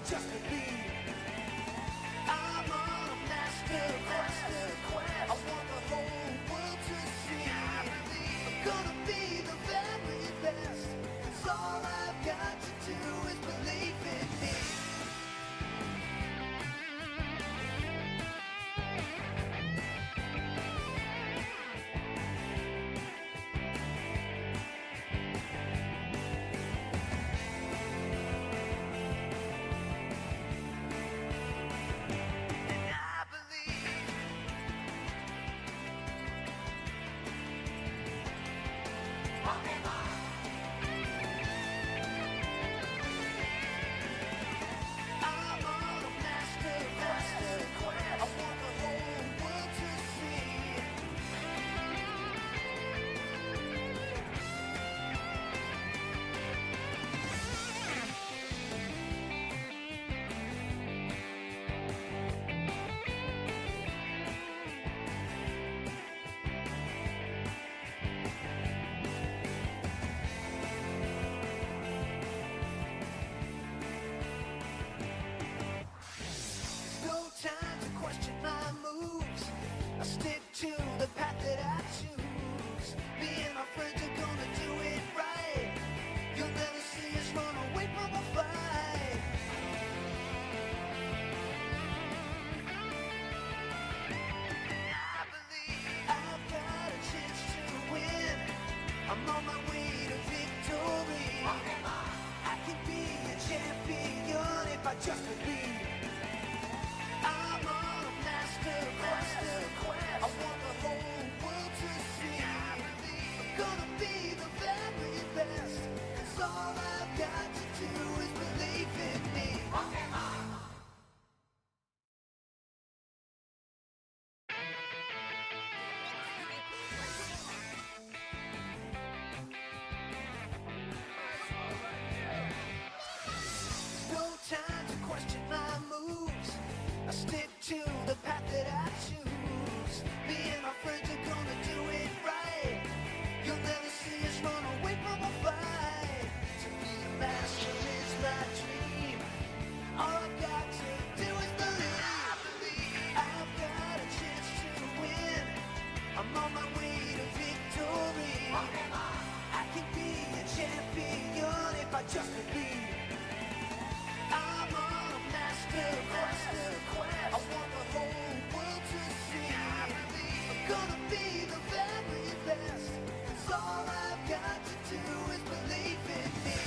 just believe. I'm on a master quest. I want the whole world to see. I'm gonna be the very best. 'Cause all I've got to do is believe in me. Time to question my moves. I stick to the path that I choose. Me and my friends are gonna do it right. You'll never see us run away from a fight. I believe I've got a chance to win. I'm on my way to victory. I can be a champion if I just believe. I'm on a master quest. I want the whole world to see. I'm gonna be the very best. 'Cause all I've got to do is believe in me. No time to question my moves. I stick to the path that I choose. Me and my friends are gonna do it right. You'll never see us run away from a fight. To be a master is my dream. All I've got to do is believe. I believe I've got a chance to win. I'm on my way to victory. I can be a champion if I just believe. I'm on a master quest. I want the whole world to see. I'm gonna be the very best. 'Cause all I've got to do is believe in me.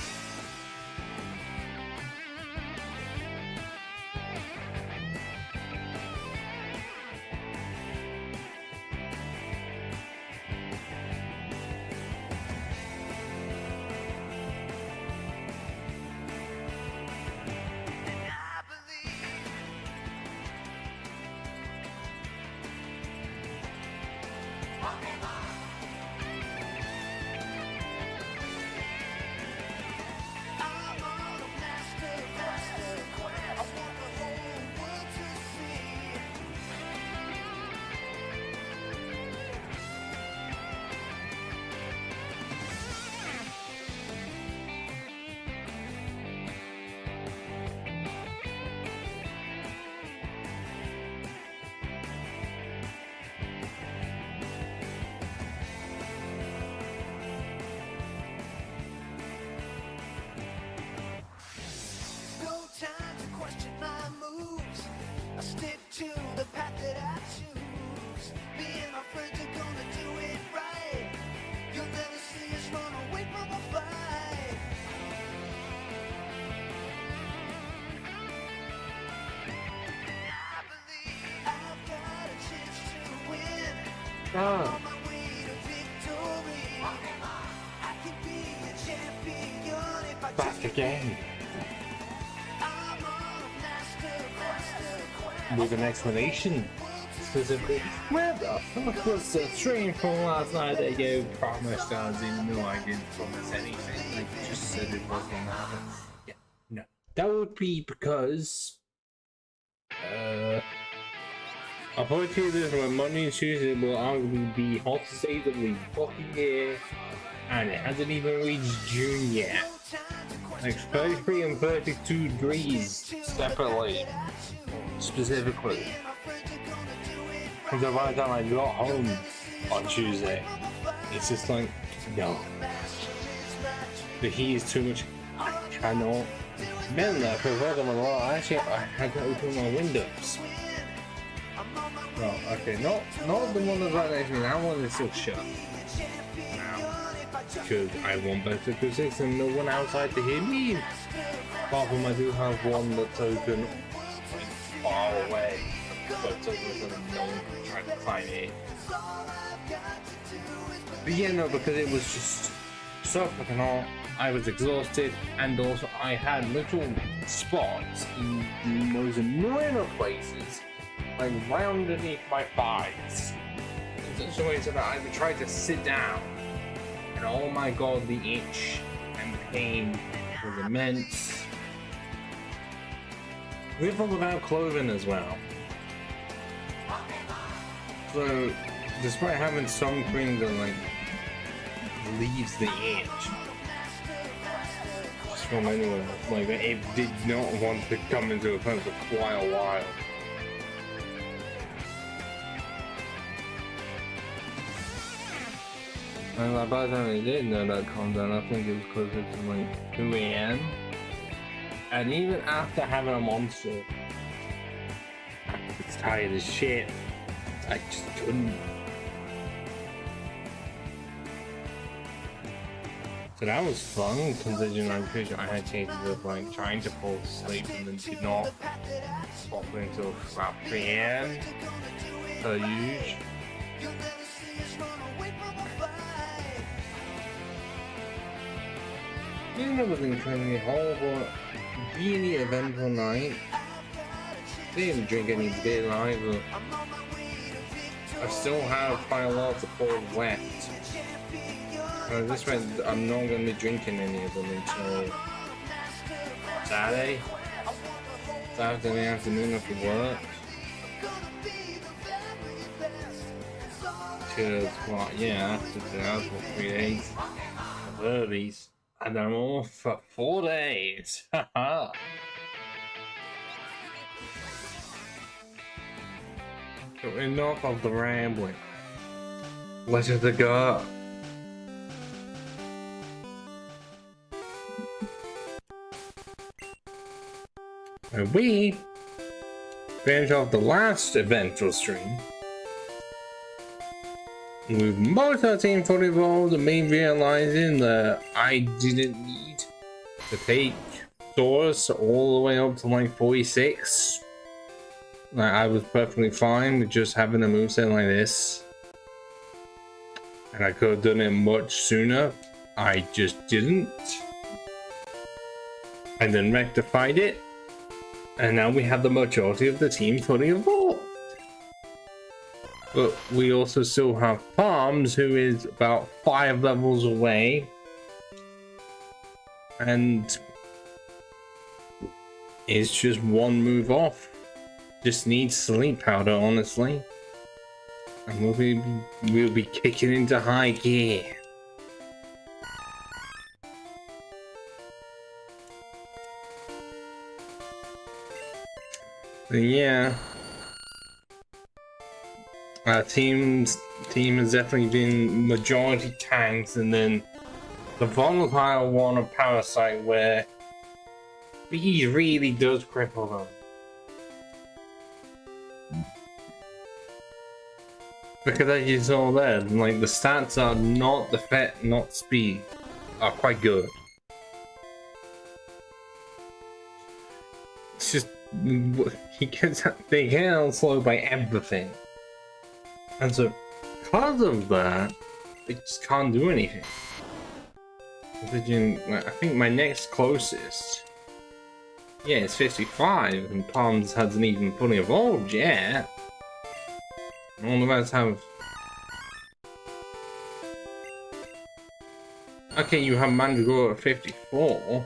Time to question my moves. I stick to the path that I choose. Me and my friends are gonna do it right. You'll never see us run away from a fight. I believe I've got a chance to win. I'm on my way to victory. I can be a champion if I just again. With an explanation, specifically. Where the fuck was the stream from last night that you promised us? No, I didn't promise anything. I just said it was gonna happen. Yeah, no. That would be because I'll probably tell you this, when Monday and Tuesday will arguably be hottest days of the fucking year, and it hasn't even reached June yet. like 33 and 32 degrees separately, specifically. And so by the time I got home on Tuesday, it's just like, no, the heat is too much. I cannot. Man, that for furthermore, actually, I had to open my windows. Well, okay, not the one that's right next to me. That one is still shut now because I want better acoustics and no one outside to hear me. Apart from I do have one that's open like far away, but it's open so that no one can try to climb in. But yeah, no, because it was just so fucking hot. I was exhausted, and also I had little spots in the most minor places, like right underneath my thighs. In such a way so that I would try to sit down, and oh my god, the itch and the pain was immense. With or without clothing as well. So, despite having some cream that like leaves the itch just from anywhere, like it did not want to come into effect for quite a while. And like, by the time it did know that calmed down, I think it was closer to like 2 AM. And even after having a monster, I was tired as shit. I just couldn't. So that was fun, considering I'm pretty sure I had cases of like trying to fall asleep and then did not properly until about 3 AM per usual. It was incredibly horrible, really eventful night. Didn't drink any beer either. I still have quite a lot of pour left. This way, I'm not going to be drinking any of them until Saturday. Saturday in the afternoon after work. Because, well, yeah, after that for 3 days of earlies. And I'm off for 4 days. Haha. So enough of the rambling. Let's just go. And we finished off the last eventful stream with most of our team fully involved and me realizing that I didn't need to take Taurus all the way up to like 46. Like, I was perfectly fine with just having a moveset like this. And I could have done it much sooner. I just didn't. And then rectified it. And now we have the majority of the team fully involved. But we also still have Palms, who is about 5 levels away. And is just 1 move off. Just needs sleep powder, honestly. And we'll be kicking into high gear. But yeah. Our team has definitely been majority tanks, and then the volatile one of Parasite, where he really does cripple them. Because as you saw there, like the stats are not not speed, are quite good. It's just they get out slow by everything. And so, because of that, they just can't do anything. I think my next closest, yeah, it's 55, and Palms hasn't even fully evolved yet. All of us have. Okay, you have Mandragora at 54.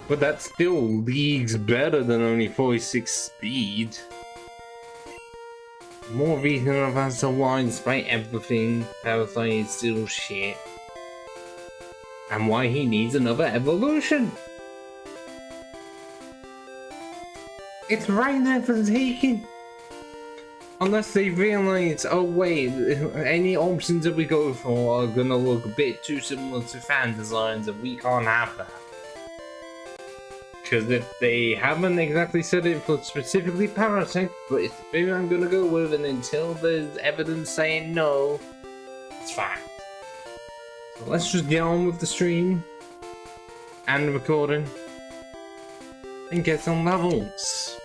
But that's still leagues better than only 46 speed. More reason as to why, despite everything, Parasite is still shit. and why he needs another evolution. It's right there for the taking. Unless they realize, oh wait, any options that we go for are gonna look a bit too similar to fan designs and we can't have that. Because if they haven't exactly said it for specifically Parasect, but it's the figure I'm gonna go with, and until there's evidence saying no, it's fine. So let's just get on with the stream and the recording and get some levels.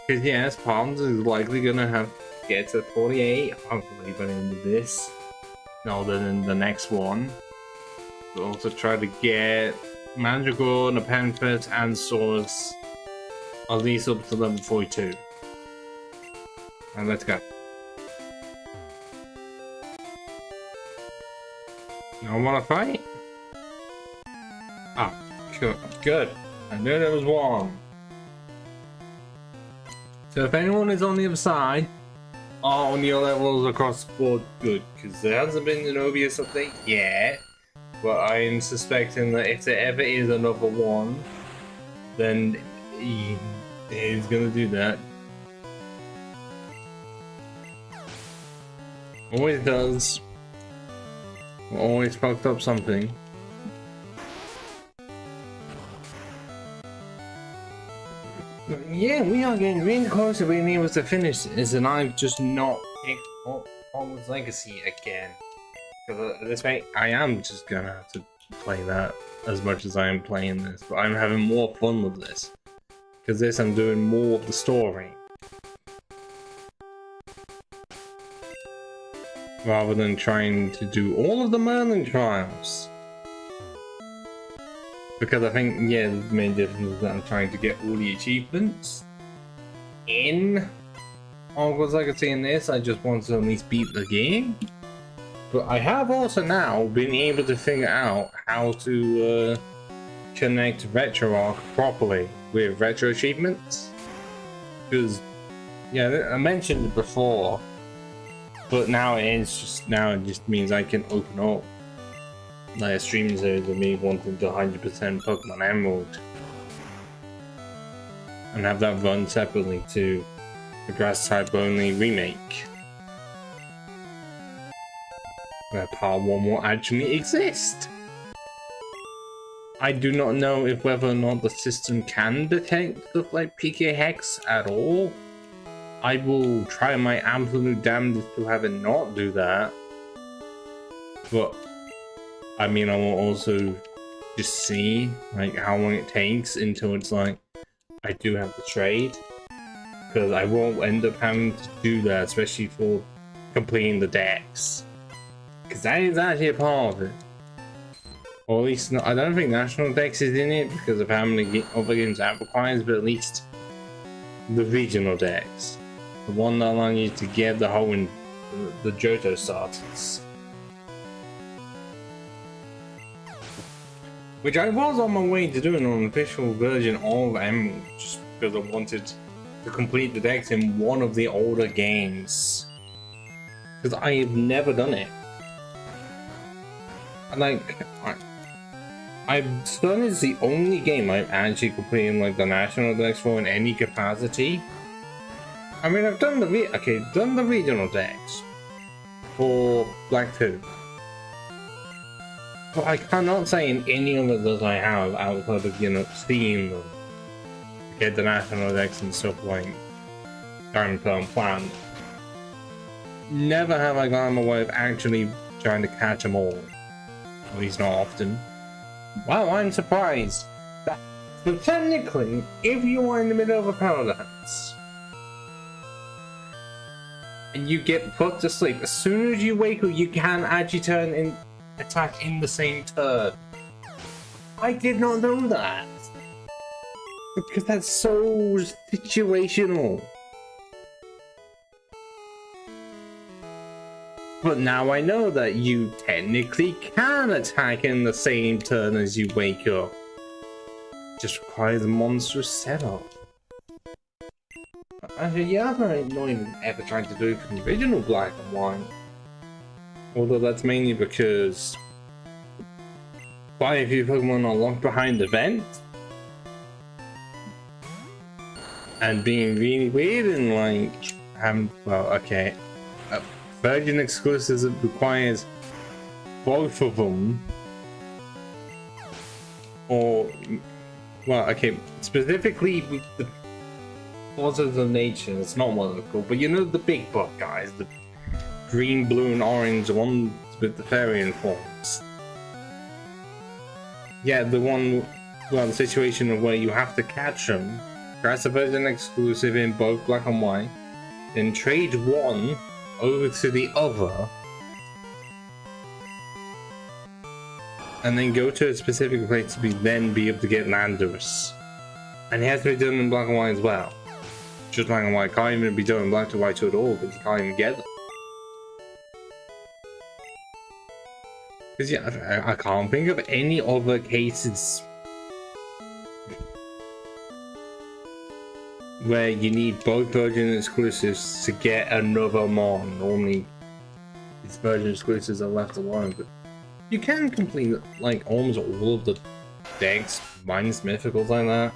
Because yes, Palms is likely gonna have to get to 48, hopefully by the end of this, other than the next one. We'll also try to get Mandragora, Nepenthes, and Source at least up to level 42. And let's go. You don't wanna fight? Ah, sure. Good. I knew there was one. So if anyone is on the other side, or on your levels across the board, good, because there hasn't been an obvious update yet. But I am suspecting that if there ever is another one, then he's gonna do that. Always does. Always fucked up something. Yeah, we are getting really close to being able to finish this, and I've just not picked up Hogwarts Legacy again. Because at this rate, I am just gonna have to play that as much as I am playing this, but I'm having more fun with this. Because this, I'm doing more of the story. Rather than trying to do all of the Merlin trials. Because I think, yeah, the main difference is that I'm trying to get all the achievements in Hogwarts Legacy. In this, I just want to at least beat the game. But I have also now been able to figure out how to connect RetroArch properly with retro achievements. Because, yeah, I mentioned it before, but now it just means I can open up like a streaming series of me wanting to 100% Pokemon Emerald and have that run separately to the Grass type only remake, where part 1 will actually exist. I do not know if whether or not the system can detect stuff like PK Hex at all. I will try my absolute damnedest to have it not do that. But I mean, I will also just see like how long it takes until it's like I do have to trade, because I won't end up having to do that, especially for completing the decks, because that is actually a part of it. Or at least I don't think National Dex is in it because of how many other games that requires, but at least the regional decks, the one that allows you to get the whole in the Johto starters. Which I was on my way to doing an official version of Emerald, just because I wanted to complete the decks in one of the older games. Because I have never done it. And like, Sun is the only game I've actually completed like the national decks for in any capacity. I mean, I've done the regional decks for Black 2. But I cannot say in any of it that I have outside of, you know, seeing them get the national decks and stuff like Diamond Pearl and Plan. Never have I gone my way of actually trying to catch them all. At least not often. Wow, I'm surprised. So technically, if you are in the middle of a power dance and you get put to sleep, as soon as you wake up, you can actually turn in attack in the same turn. I did not know that. Because that's so situational. But now I know that you technically can attack in the same turn as you wake up. It just requires a monstrous setup. Actually, yeah, I've not even ever tried to do it from the original Black and White. Although that's mainly because quite a few Pokemon are locked behind the vent. And being really weird and like, well, okay. Virgin exclusives requires both of them. Or, well, okay, specifically with the Forces of Nature, it's not one of them cool, but you know the big buff guys, the green, blue, and orange ones with the fairy forms. Yeah, the one, well, the situation of where you have to catch them. That's a version exclusive in both black and white. Then trade one over to the other. And then go to a specific place to then be able to get Landorus. And it has to be done in black and white as well. Just black and white. Can't even be done in black and white at all, because you can't even get them. Because yeah, I can't think of any other cases where you need both version exclusives to get another Mon. Normally, these version exclusives are left alone, but you can complete like almost all of the decks minus mythicals like that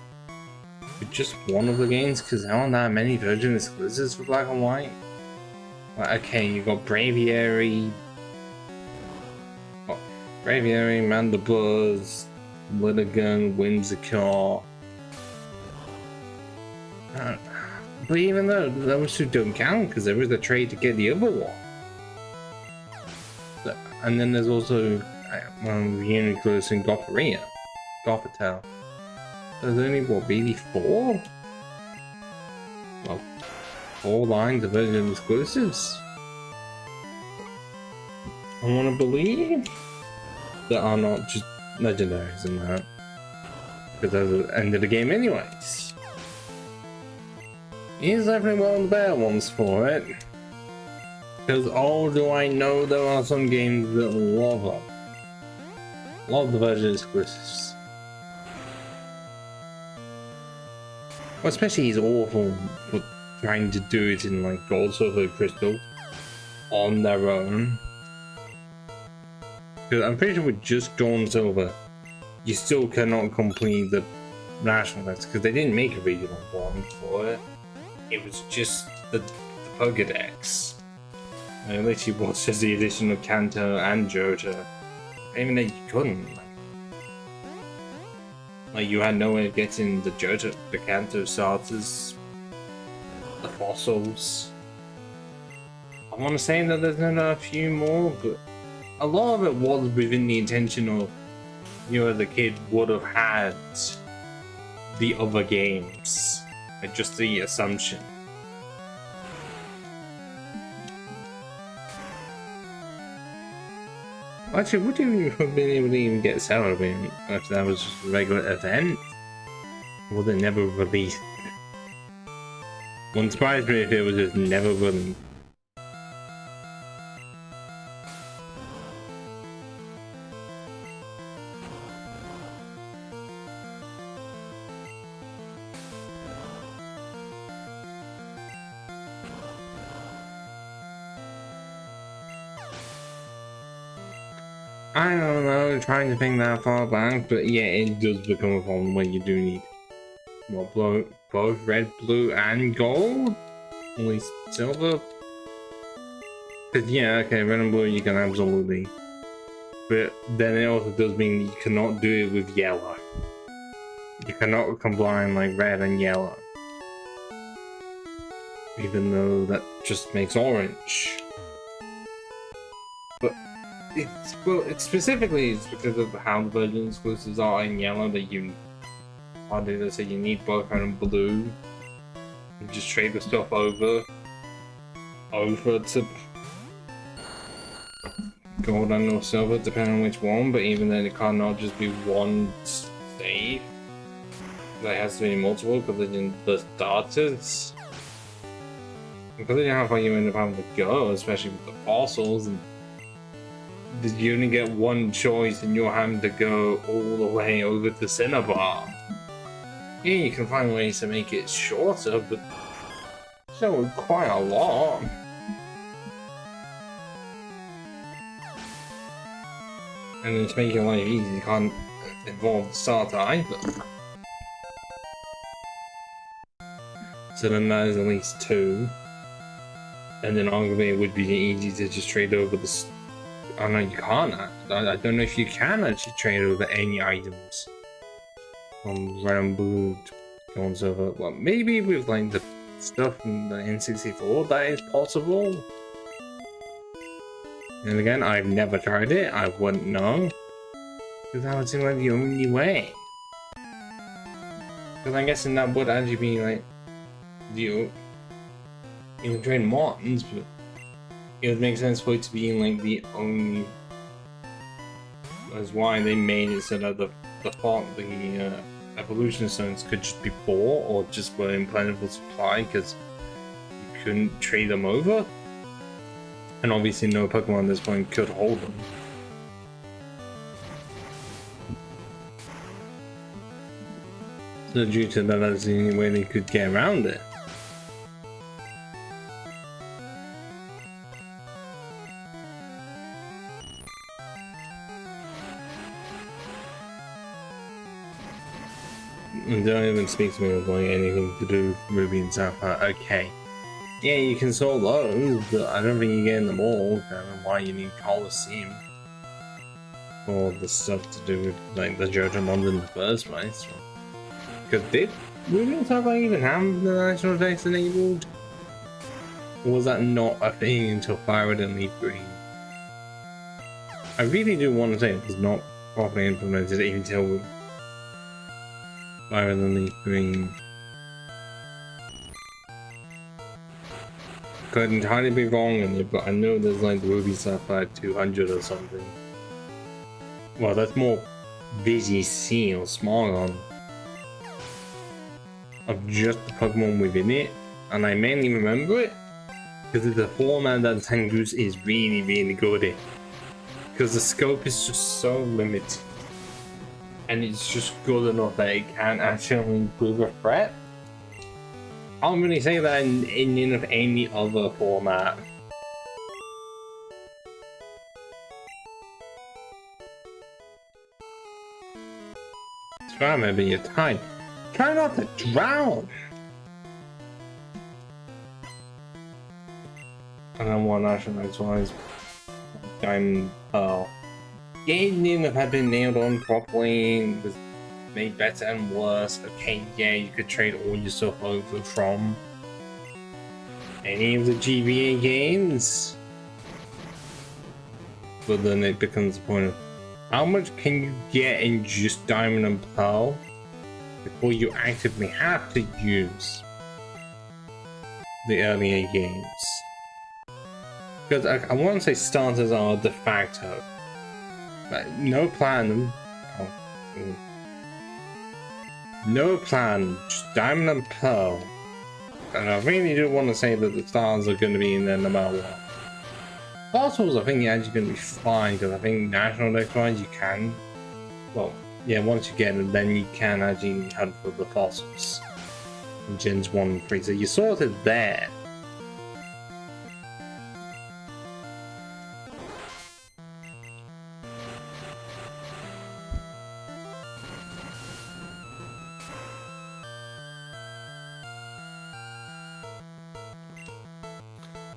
with just one of the games, because there aren't that many version exclusives for black and white. Like, okay, you got Braviary, Mandibuzz, Litigan, Whimsicott. But even though those two don't count, because there is a trade to get the other one. And then there's also Uniclus and Gothorrhea. Gothitelle. There's only, what, really 4? Well, 4 lines of version exclusives. I want to believe that are not just legendaries in that. Because that's the end of the game anyways. He's definitely one of the better ones for it. Because oh, do I know there are some games that love them. Love the version exclusives. Well, especially he's awful for trying to do it in like Gold, Silver, Crystal on their own. Because I'm pretty sure with just Gold and Silver, you still cannot complete the national list because they didn't make a regional one for it. It was just the Pokedex. And it literally was just the addition of Kanto and Johto. Even then, you couldn't. Like, you had no way of getting the Johto, the Kanto starters, the fossils. I want to say that there's a few more, but a lot of it was within the intention of, you know, the kid would have had the other games. Like, just the assumption. Actually, would you have been able to even get Celebrating if that was just a regular event? Or was it never released? Wouldn't surprise me if it was just never released. I don't know, trying to think that far back, but yeah, it does become a problem when you do need both red, blue, and gold? At least silver? Because yeah, okay, red and blue you can absolutely. But then it also does mean you cannot do it with yellow. You cannot combine like red and yellow. Even though that just makes orange. But it's specifically because of how the version exclusives are in yellow that you let's say you need both red and blue. You just trade the stuff over to gold and or silver, depending on which one. But even then, it cannot just be one save. There has to be multiple because in the starters, because of how far you end up having to go, especially with the fossils and. You only get one choice and you're having to go all the way over to Cinnabar. Yeah, you can find ways to make it shorter, but still quite a lot. And then to make your life easy, you can't involve the starter either. So then there's at least 2. And then arguably it would be easy to just trade over the... Oh no, you can't. I don't know if you can actually trade over any items from Random Blue on server. Well, maybe with like the stuff from the N64 that is possible. And again, I've never tried it. I wouldn't know. Because that would seem like the only way. Because I'm guessing that would actually be like... You can trade Martins, but it would make sense for it to be like the only... That's why they made it so that the evolution stones could just be bought or just were in plentiful supply because you couldn't trade them over. And obviously no Pokemon at this point could hold them. So due to that, that's the only way they could get around it. And don't even speak to me of like anything to do with Ruby and Sapphire. Okay. Yeah, you can sell those, but I don't think you get in them all. I don't know why you need Colosseum for the stuff to do with like the Johtomons in the first place. Because did Ruby and Sapphire even have the national dex enabled? Or was that not a thing until Fire and Leaf Green? I really do want to say it was not properly implemented until Fire and Leaf Green. Could entirely be wrong in it, but I know there's like the Ruby Sapphire 200 or something. Well, that's more VGC or Smargon of just the Pokemon within it, and I mainly remember it because it's a format that Zangoose is really good at. Because the scope is just so limited, and it's just good enough that it can actually improve a threat. I don't really say that in any other format. Try maybe your time. Try not to drown. And then one national wise, Diamond Pearl. Getting in if had been nailed on properly was made better and worse. Okay, yeah, you could trade all your stuff over from any of the GBA games. But then it becomes the point of how much can you get in just Diamond and Pearl before you actively have to use the earlier games? Because I want to say starters are de facto. But no plan. No plan, just Diamond and Pearl. And I really do want to say that the stars are going to be in there no matter what. Fossils, I think, are actually going to be fine, because I think National Dex wise you can. Well, yeah, once you get it, then you can actually hunt for the fossils. In Gens 1 and 3, so you're sorted there.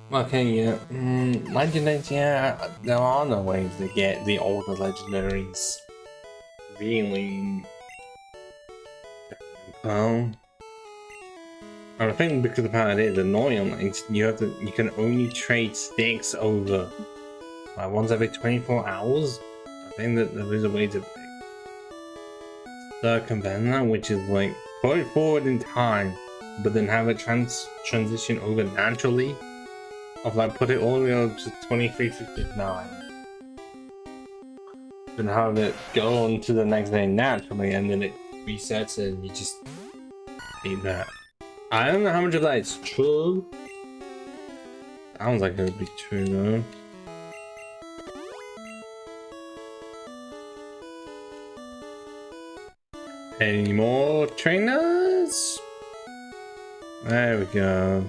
Okay, yeah. Legendaries, yeah, there are no ways to get the older legendaries. Really. Well, I think because of how it is annoying, you can only trade sticks over like once every 24 hours. I think that there is a way to circumvent that, which is like put it forward in time, but then have it transition over naturally. Of like put it all the way up to 2359. Then have it go on to the next day naturally, and then it resets it and you just need that. I don't know how much of that is true. Sounds like it would be true though. Any more trainers? There we go.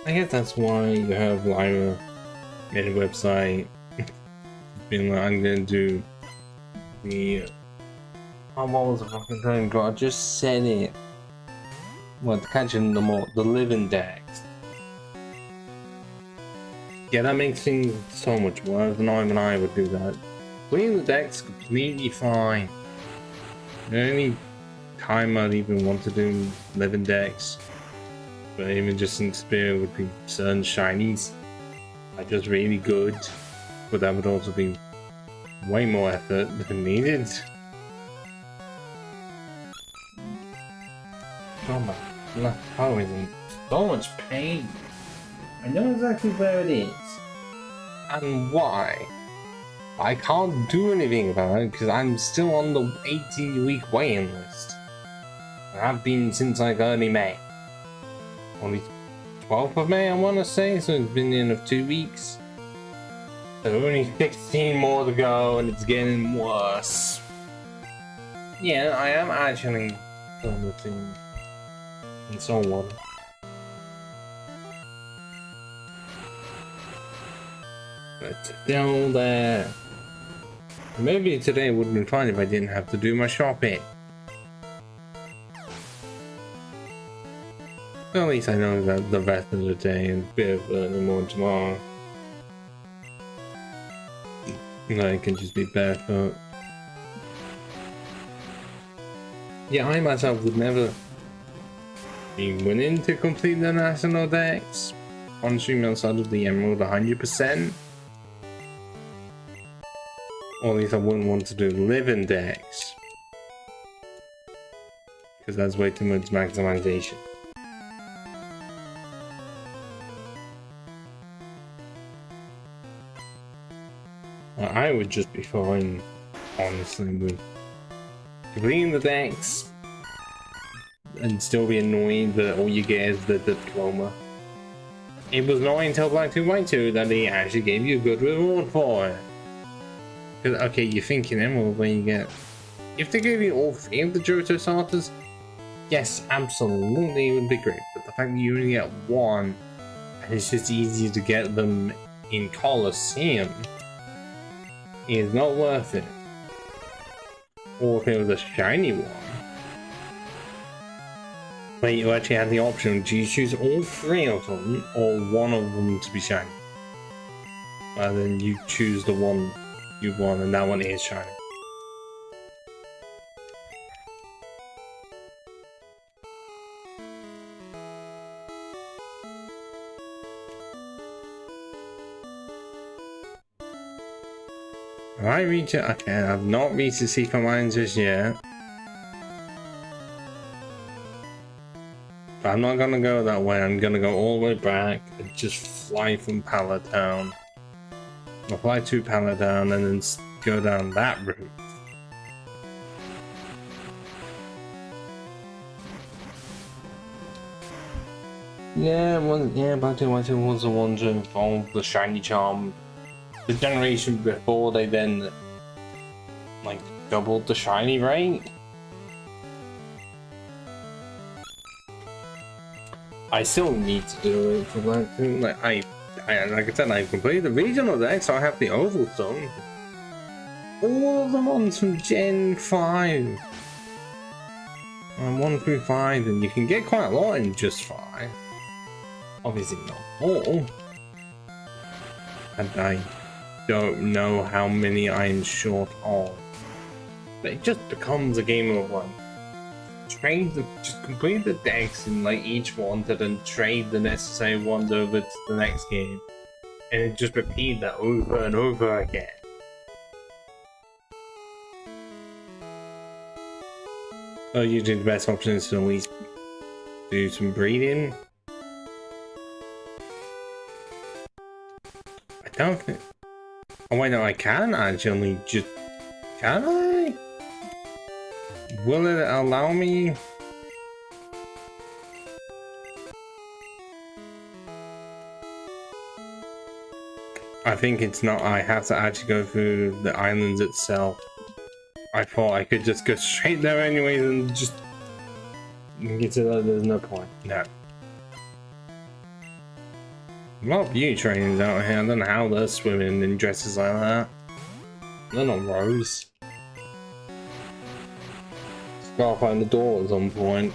I guess that's why you have Lyra made a website being like, I'm gonna do the. Oh, what was the fucking time? God, I just said it. Well, catching them all, the living decks. Yeah, that makes things so much worse. Not even I would do that. Cleaning the deck's completely fine. The only time I'd even want to do living decks, but even just in spirit, would be certain shinies. Are just really good, but that would also be way more effort than needed. Oh my left toe is in so much pain. I know exactly where it is and why. I can't do anything about it because I'm still on the 18-week waiting list. And I've been since like early May. Only 12th of May, I want to say, so it's been in of 2 weeks. So only 16 more to go, and it's getting worse. Yeah, I am actually vomiting and so on. But still there. Maybe today would have been fine if I didn't have to do my shopping. Well, at least I know that the rest of the day is a bit of early more tomorrow. I can just be barefoot. Yeah, I myself would never be willing to complete the national decks on stream outside of the Emerald 100%. Or at least I wouldn't want to do living decks. Because that's way too much maximization. I would just be fine, honestly, with completing the decks and still be annoyed that all you get is the diploma. It was not until Black 2 White 2 that they actually gave you a good reward for it. Because, okay, you're thinking Emerald when you get... If they gave you all 3 of the Johto starters, yes, absolutely, it would be great. But the fact that you only get 1, and it's just easier to get them in Colosseum, is not worth it. Or if it was a shiny one. But you actually had the option, do you choose all 3 of them, or 1 of them to be shiny? And then you choose the one you want, and that one is shiny. Have I reached it? Okay, I've not reached the secret mine just yet. But I'm not gonna go that way, I'm gonna go all the way back and just fly from Palatown. I'll fly to Palatown and then go down that route. Yeah, Black 2 White 2 was the one to evolve the shiny charm. The generation before they then like doubled the shiny rate. I still need to do it for Black 2. Like like I said, I completed the regional deck, so I have the oval stone. All of the ones from Gen 5. 1 through 5, and you can get quite a lot in just 5. Obviously not all. And I don't know how many I'm short of. But it just becomes a game of like just complete the decks in like each one to then trade the necessary ones over to the next game. And it just repeat that over and over again. So usually the best option is to at least do some breeding. I don't think... Oh wait, no, I can actually just... Can I? Will it allow me? I think it's not. I have to actually go through the islands itself. I thought I could just go straight there anyways and just get to that. There's no point. No. A lot of beauty trainers out here. I don't know how they're swimming in dresses like that. They're not rows. Just gotta find the door at some point.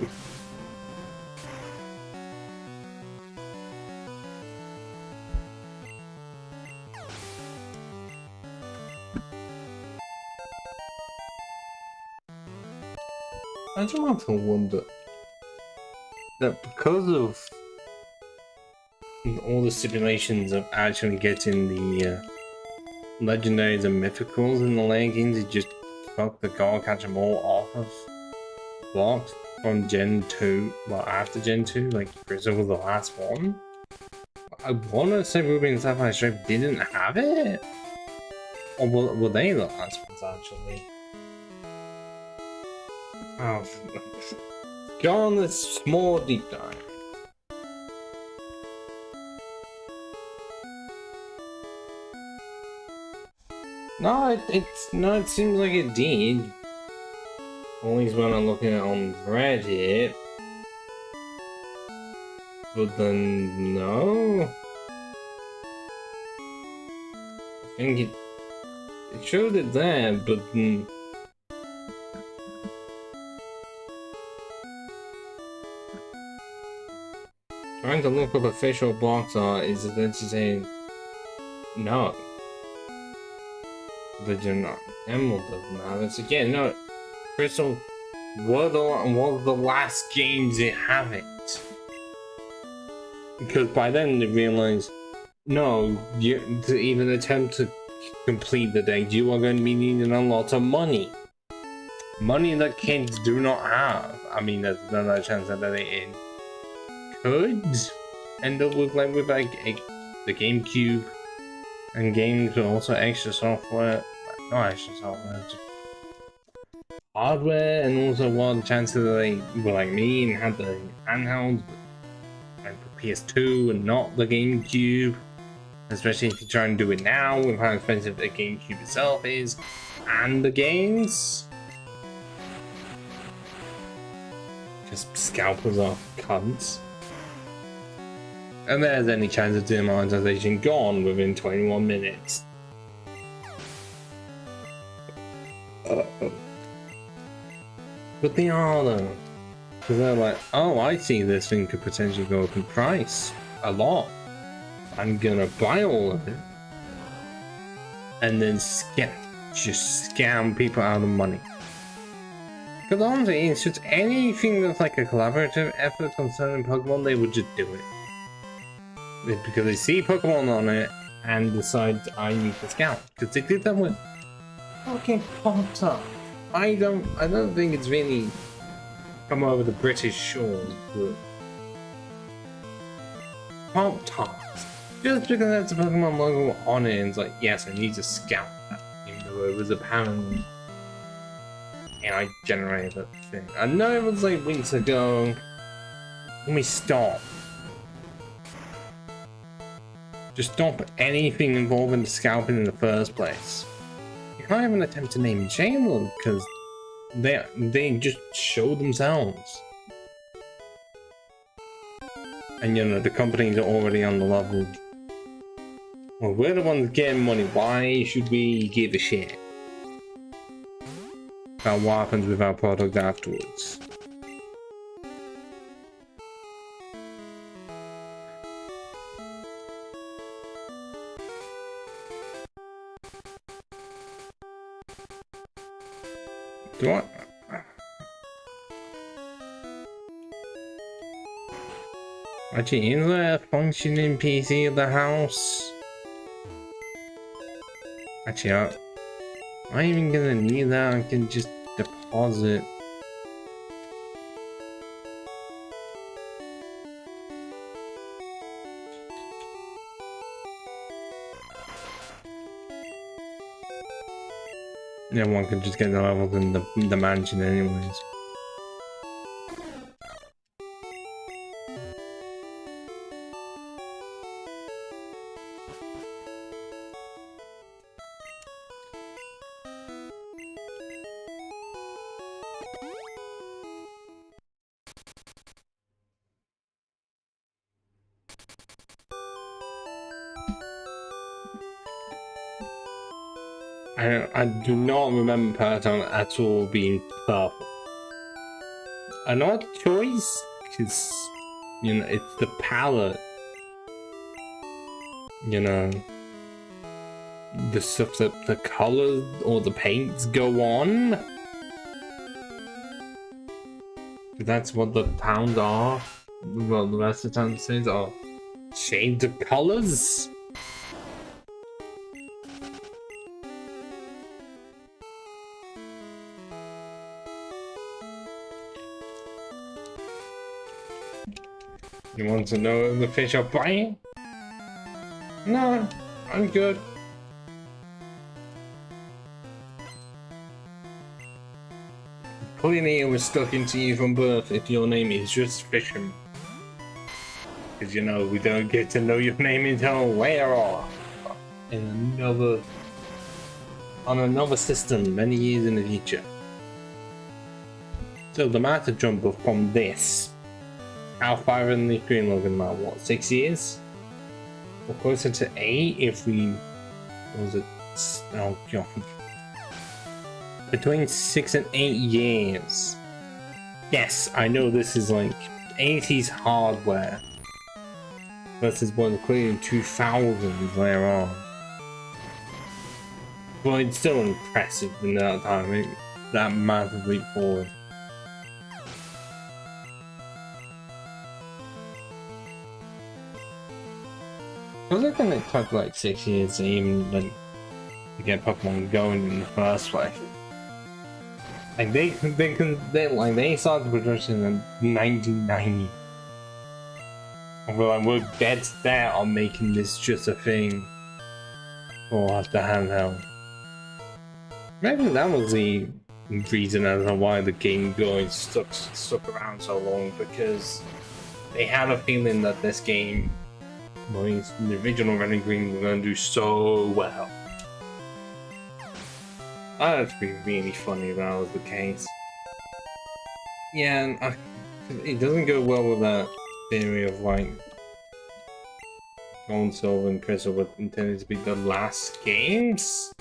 I just want to wonder that because of all the stipulations of actually getting the legendaries and mythicals in the leggings, it just fucked the goal catch them all off of blocks from Gen 2, well after Gen 2, like Crystal was the last one. I wanna say Ruby and Sapphire Stripe didn't have it? Or were they the last ones actually? Oh, go on this small deep dive. No, it seems like it did. Always when I'm looking at on Reddit. But then no. I think it showed it there, but trying to look up official box art is essentially saying no. Legend Emerald doesn't have it. So yeah, no, Crystal was the last games it have it. Because by then they realized, no, to even attempt to complete the day, you are going to be needing a lot of money. Money that kids do not have. I mean, there's another chance that they could end up with like the GameCube and games, but also extra software. Not extra software, just hardware, and also one chance that they were like me and had the handhelds, like the PS2 and not the GameCube. Especially if you try and do it now with how expensive the GameCube itself is and the games. Just scalpers are cunts. And there's any chance of demonetization gone within 21 minutes. But they are though. Because they're like, oh, I see this thing could potentially go up in price a lot. I'm gonna buy all of it. And then just scam people out of money. Because honestly, it's just anything that's like a collaborative effort concerning Pokemon, they would just do it. Because they see Pokemon on it and decide I need to scout. Because they did that with fucking Pop-Tart. I don't think it's really come over the British shores, but Pop-Tarts. Just because that's a Pokemon logo on it, and it's like, yes, I need to scout that, even though it was apparently, and I generated that thing. I know it was like weeks ago. Let me stop. Just stop anything involving the scalping in the first place. You can't even attempt to name and shame them because they just show themselves. And you know, the companies are already on the level. Well, we're the ones getting money. Why should we give a shit about what happens with our product afterwards? Do I? Actually, is there a functioning PC at the house? Actually, I'm even gonna need that. I can just deposit. Yeah, one could just get the levels in the mansion anyways. I do not remember Paraton at all being purple. An odd choice, because, you know, it's the palette. You know, the stuff that the colors or the paints go on. That's what the towns are. Well, the rest of the town says are shades of colors. You want to know if the fish are biting? No, I'm good. Clearly it was stuck into you from birth if your name is just Fisherman. Because, you know, we don't get to know your name until later on. On another system many years in the future. So the matter jump from this. How far in the screen looking about what, 6 years? Or closer to 8 if we, what was it? Oh god. Between 6 and 8 years. Yes, I know this is like 80s hardware versus what clearly 2000s later on. But it's still impressive in that time, that massive leap forward. I was thinking it took like 6 years to even like to get Pokemon going in the first place. Like they started production in 1990. Well, like we're dead set on making this just a thing for the handheld. Maybe that was the reason as to why the Game Boy stuck around so long, because they had a feeling that this game, well, the original Red and Green, were going to do so well. That'd be really funny if that was the case. Yeah, and it doesn't go well with that theory of like Gold, Silver, and Crystal were intended to be the last games.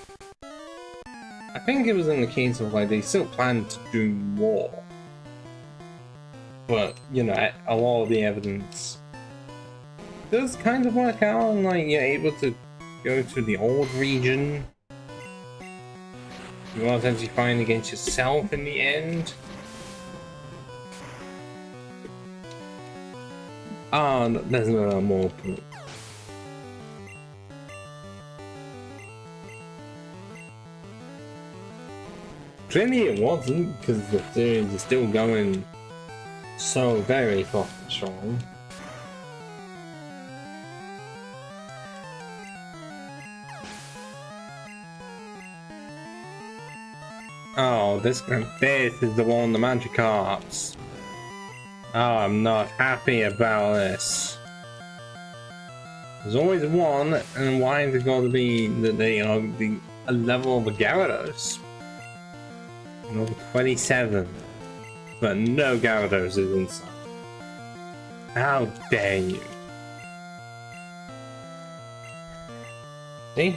I think it was in the case of like they still planned to do more, but you know, a lot of the evidence does kind of work out, and like you're able to go to the old region. You are essentially fighting against yourself in the end. Ah, oh, there's no more. Clearly it wasn't, because the series is still going so very fucking strong. Oh, this is the one, the Magikarps. Oh, I'm not happy about this. There's always one, and why is it got to be that they are a level of a Gyarados? Level 27, but no Gyarados is inside. How dare you? See?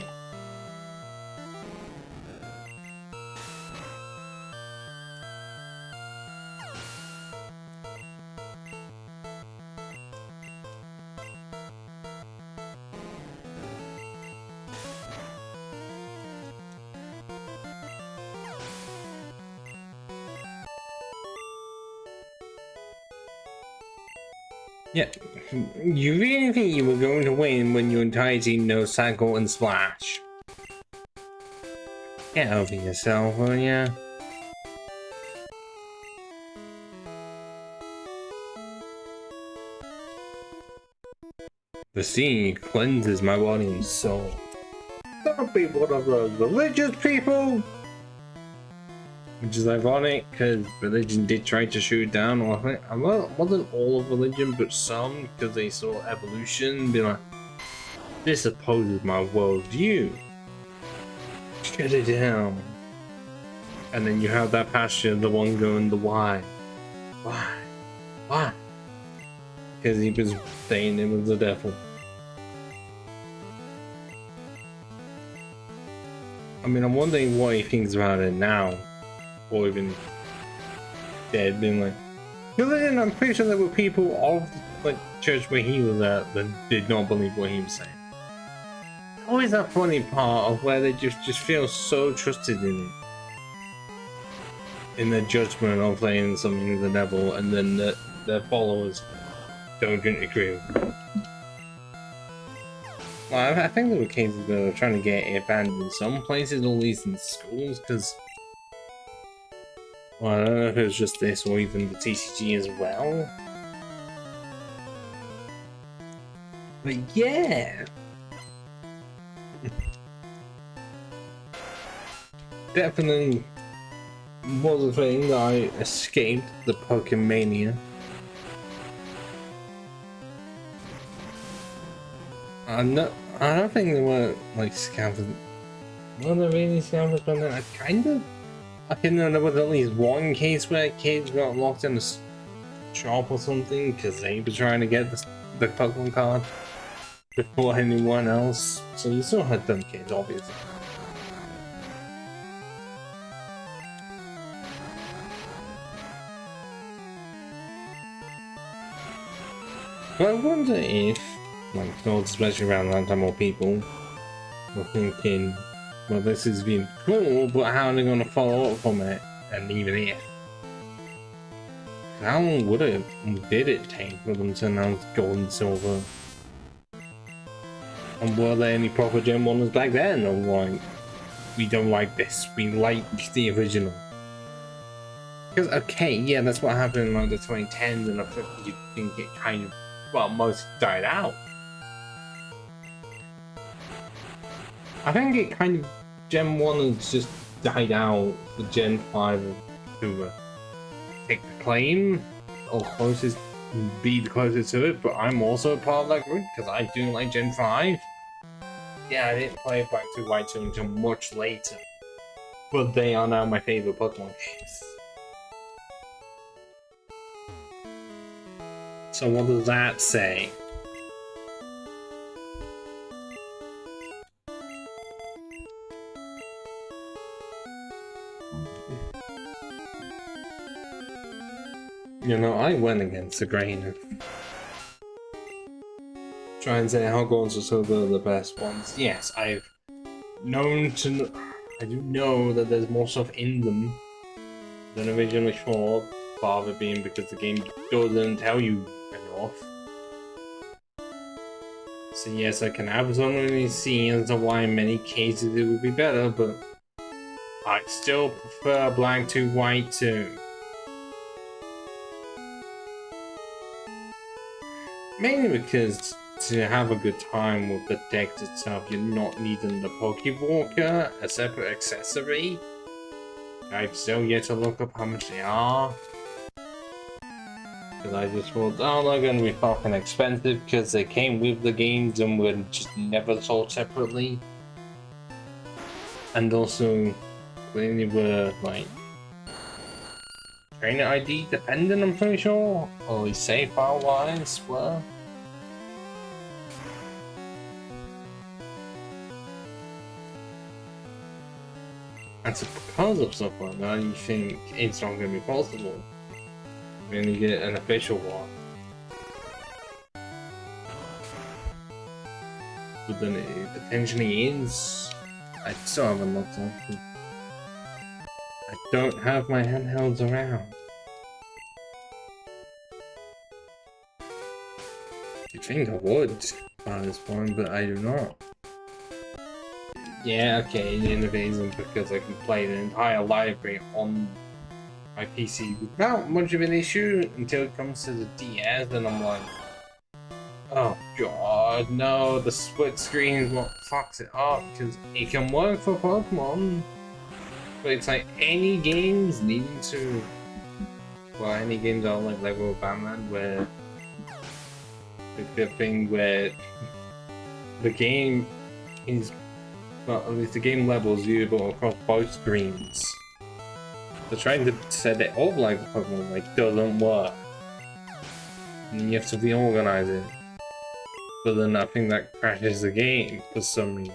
Yeah, you really think you were going to win when your entire team knows Cycle and Splash? Get over yourself, will ya? The sea cleanses my body and soul. Don't be one of those religious people! Which is ironic, because religion did try to shoot down, or I think, well, it wasn't all of religion, but some, because they saw evolution, be like, this opposes my worldview. Shut it down. And then you have that passion, the one going, the why. Why? Why? Because he was saying it was the devil. I mean, I'm wondering what he thinks about it now, or even dead, being like. Because then I'm pretty sure there were people of like church where he was at that did not believe what he was saying. Always that funny part of where they just feel so trusted in their judgment of playing something to the devil, and then their followers don't agree with them. Well, I think there were cases where they were trying to get it banned in some places, at least in schools, because well, I don't know if it was just this or even the TCG as well. But yeah. Definitely was a thing that I escaped the Pokemania. I don't think there were like scammers. Were there really scammers on there? I can know there was at least one case where kids got locked in a shop or something because they were trying to get the Pokemon card before anyone else. So you still had them kids, obviously. But I wonder if, like, especially around that time, more people were thinking, well, this has been cool, but how are they going to follow up from it? And even if. How long did it take for them to announce gold and silver? And were there any proper Gen 1s back then? Or like, we don't like this, we like the original? Because, okay, yeah, that's what happened in like the 2010s, and I think it kind of, well, most died out. I think it kind of, Gen 1 has just died out for Gen 5 to take the claim, or closest, be the closest to it, but I'm also a part of that group, because I do like Gen 5. Yeah, I didn't play Black 2, White 2 until much later, but they are now my favorite Pokemon games. So what does that say? You know, I went against the grain of try and say Hogwarts or Silver are the best ones. Yes, I do know that there's more stuff in them than originally thought, part of it being because the game doesn't tell you enough. So yes, I can absolutely see as to why in many cases it would be better, but I still prefer Black 2, White 2. Mainly because to have a good time with the deck itself, you're not needing the Pokewalker, a separate accessory. I've still yet to look up how much they are. Because I just thought, oh, they're going to be fucking expensive because they came with the games and were just never sold separately. And also, clearly were like trainer ID dependent, I'm pretty sure. Or at least save file wise were. And so because of stuff like that, you think it's not going to be possible when you get an official one. But then it potentially is. I still haven't looked up. I don't have my handhelds around. You'd think I would by this point, but I do not. Yeah, okay, innovating because I can play the entire library on my PC without much of an issue until it comes to the DS, and I'm like, oh god, no, the split screen is what fucks it up, because it can work for Pokemon, but it's like any games needing to, well, any games are like Lego or Batman, where it's the thing where the game is, well, at least the game level is usable across both screens. So trying to set it up like Pokemon like doesn't work. And you have to reorganize it. But then I think that crashes the game for some reason.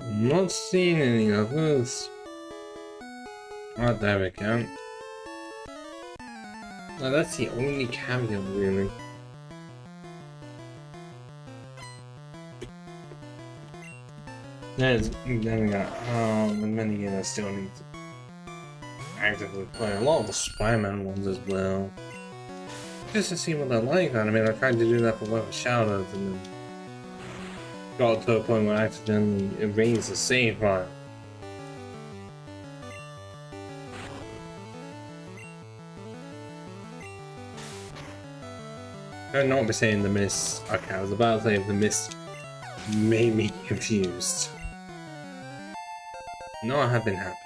I'm not seeing any others. Oh, there we go. Oh, that's the only cameo, really. Then we got many games I still need to actively play. A lot of the Spider-Man ones as well. Just to see what they're like. I mean, I tried to do that for one of the shoutouts and then got to a point where I accidentally erased the save file. I'd not be saying the mist. Okay, I was about to say the mist made me confused. No, I have been happy.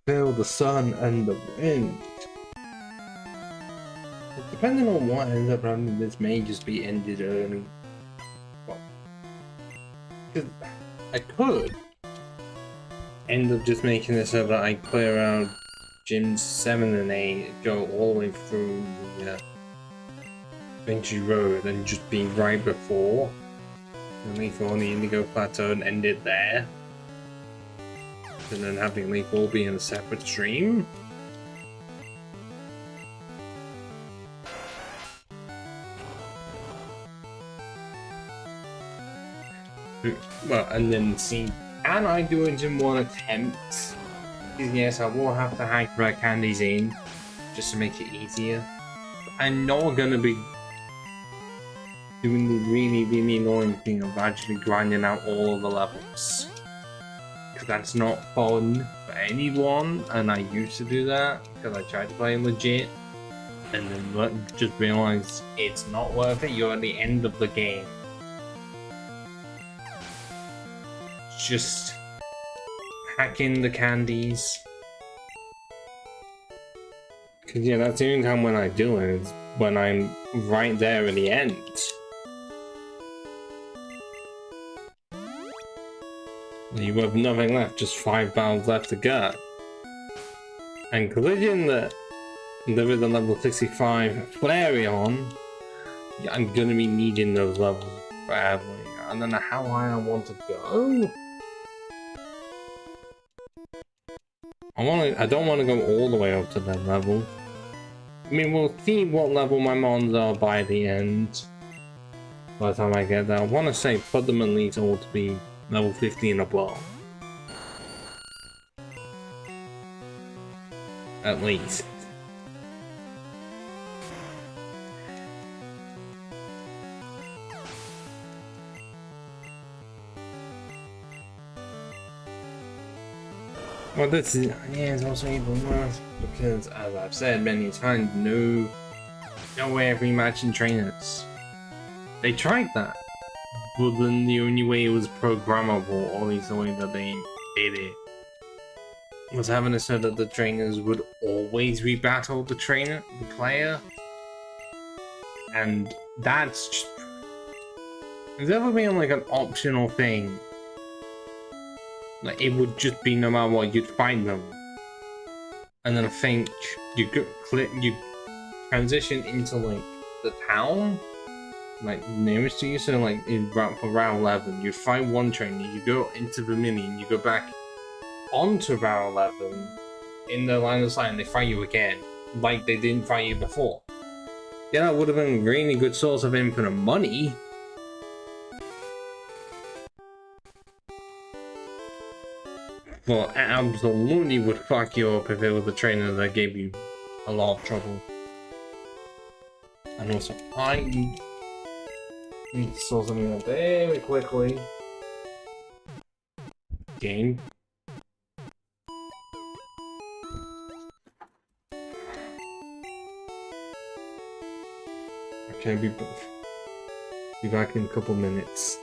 Feel the sun and the wind. Depending on what ends up happening, this may just be ended early. Well, cause I could end up just making it so that I clear out gyms 7 and 8, go all the way through the Vinci Road and just be right before, and leave on the Indigo Plateau and end it there. And then having Leaf all be in a separate stream. Well, and then see, can I do it in one attempt? Because yes, I will have to hack red candies in, just to make it easier. I'm not gonna be doing the really annoying thing of actually grinding out all of the levels. Because that's not fun for anyone, and I used to do that, because I tried to play legit, and then just realized it's not worth it. You're at the end of the game. Just hacking the candies. Cause yeah, that's the only time when I do it, is when I'm right there at the end. You have nothing left, just 5 battles left to go. And considering that there is a level 65 Flareon, I'm gonna be needing those levels badly. I don't know how high I want to go. I don't want to go all the way up to that level. I mean, we'll see what level my mons are by the end. By the time I get there, I want to say put them at least all to be level 50 and above. At least. Well, this is, yeah, it's also even worse because, as I've said many times, no way of rematching trainers. They tried that, but then the only way it was programmable, or at least the way that they did it, was having it so that the trainers would always rebattle the player, and that's just, it's ever been like an optional thing. Like, it would just be no matter what, you'd find them. And then I think you transition into like the town, like nearest to you, so like for round 11, you find one trainer, you go into the mini, and you go back onto round 11 in the line of sight, and they fight you again, like they didn't fight you before. Yeah, that would have been a really good source of infinite money. But it absolutely would fuck you up if it was a trainer that gave you a lot of trouble. And also, I need to sort something out very quickly. Game. Okay, be back in a couple minutes.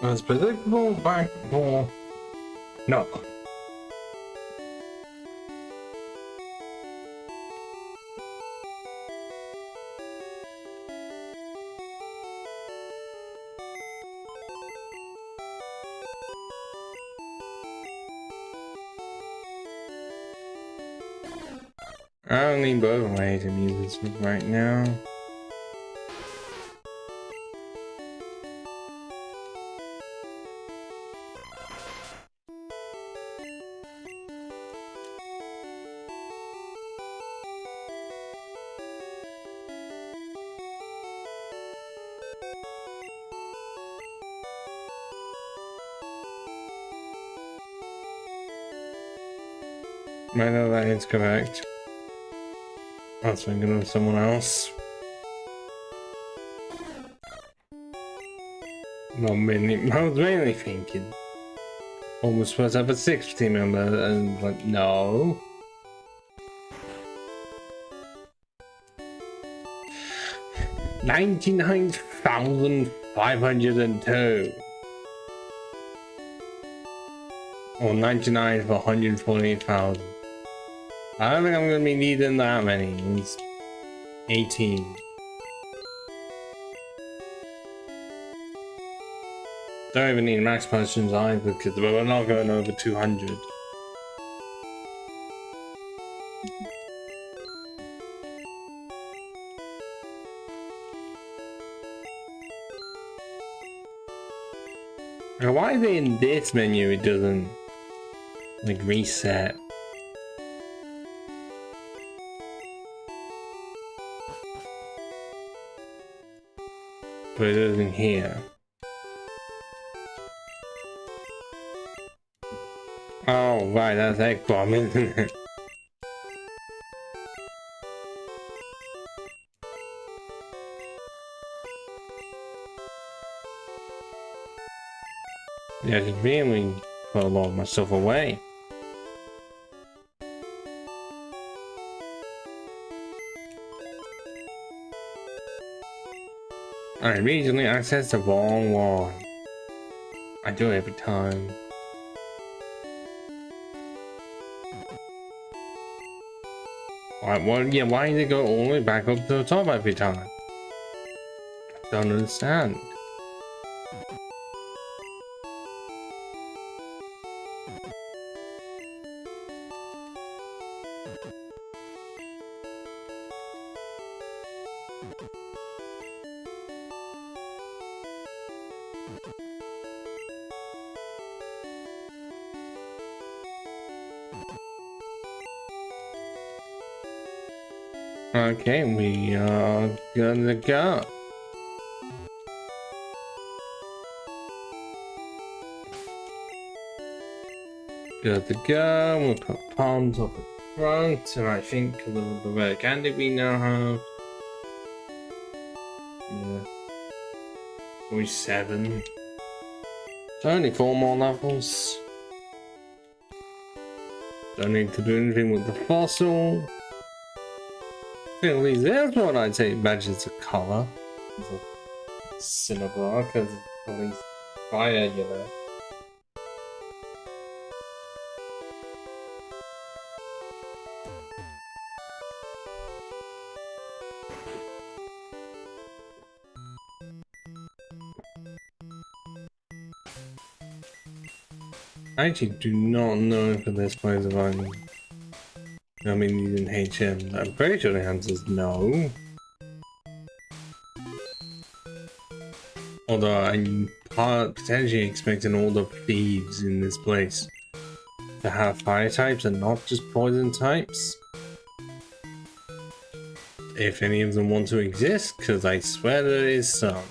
As predictable, backbone. No. I don't need both ways to use this right now. I know that is correct. I was thinking of someone else. I was mainly thinking almost supposed to have a 60 member, and like, no. $99,502. Or 99 for 148,000. I don't think I'm gonna be needing that many. It's 18. Don't even need max potions either because we're not going over 200. Now, why is it in this menu it doesn't like reset? But it doesn't here. Oh, right, that's egg bomb, isn't it? Yeah, I should really put a lot of my stuff away. I immediately accessed the wrong one. I do it every time. Yeah, why did it go all the way back up to the top every time? Don't understand. Okay, we are gonna go. Good to go. We'll put palms up at front, and I think a little bit of red candy we now have. Yeah. 47. So only 4 more levels. Don't need to do anything with the fossil. At least that's what I'd say matches the color. It's a Cinnabar, because it's at least fire, you know. I actually do not know if this plays if I mean, using HM. I'm pretty sure the answer is no. Although I'm potentially expecting all the thieves in this place to have fire types and not just poison types. If any of them want to exist, because I swear there is some.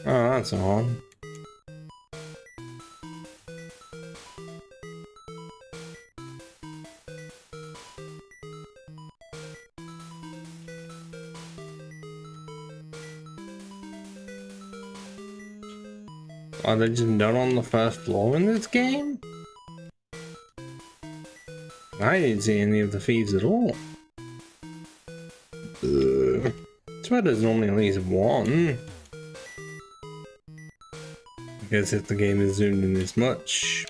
Oh, that's odd. Are they just not on the first floor in this game? I didn't see any of the thieves at all. I swear there's normally at least one. I guess if the game is zoomed in this much,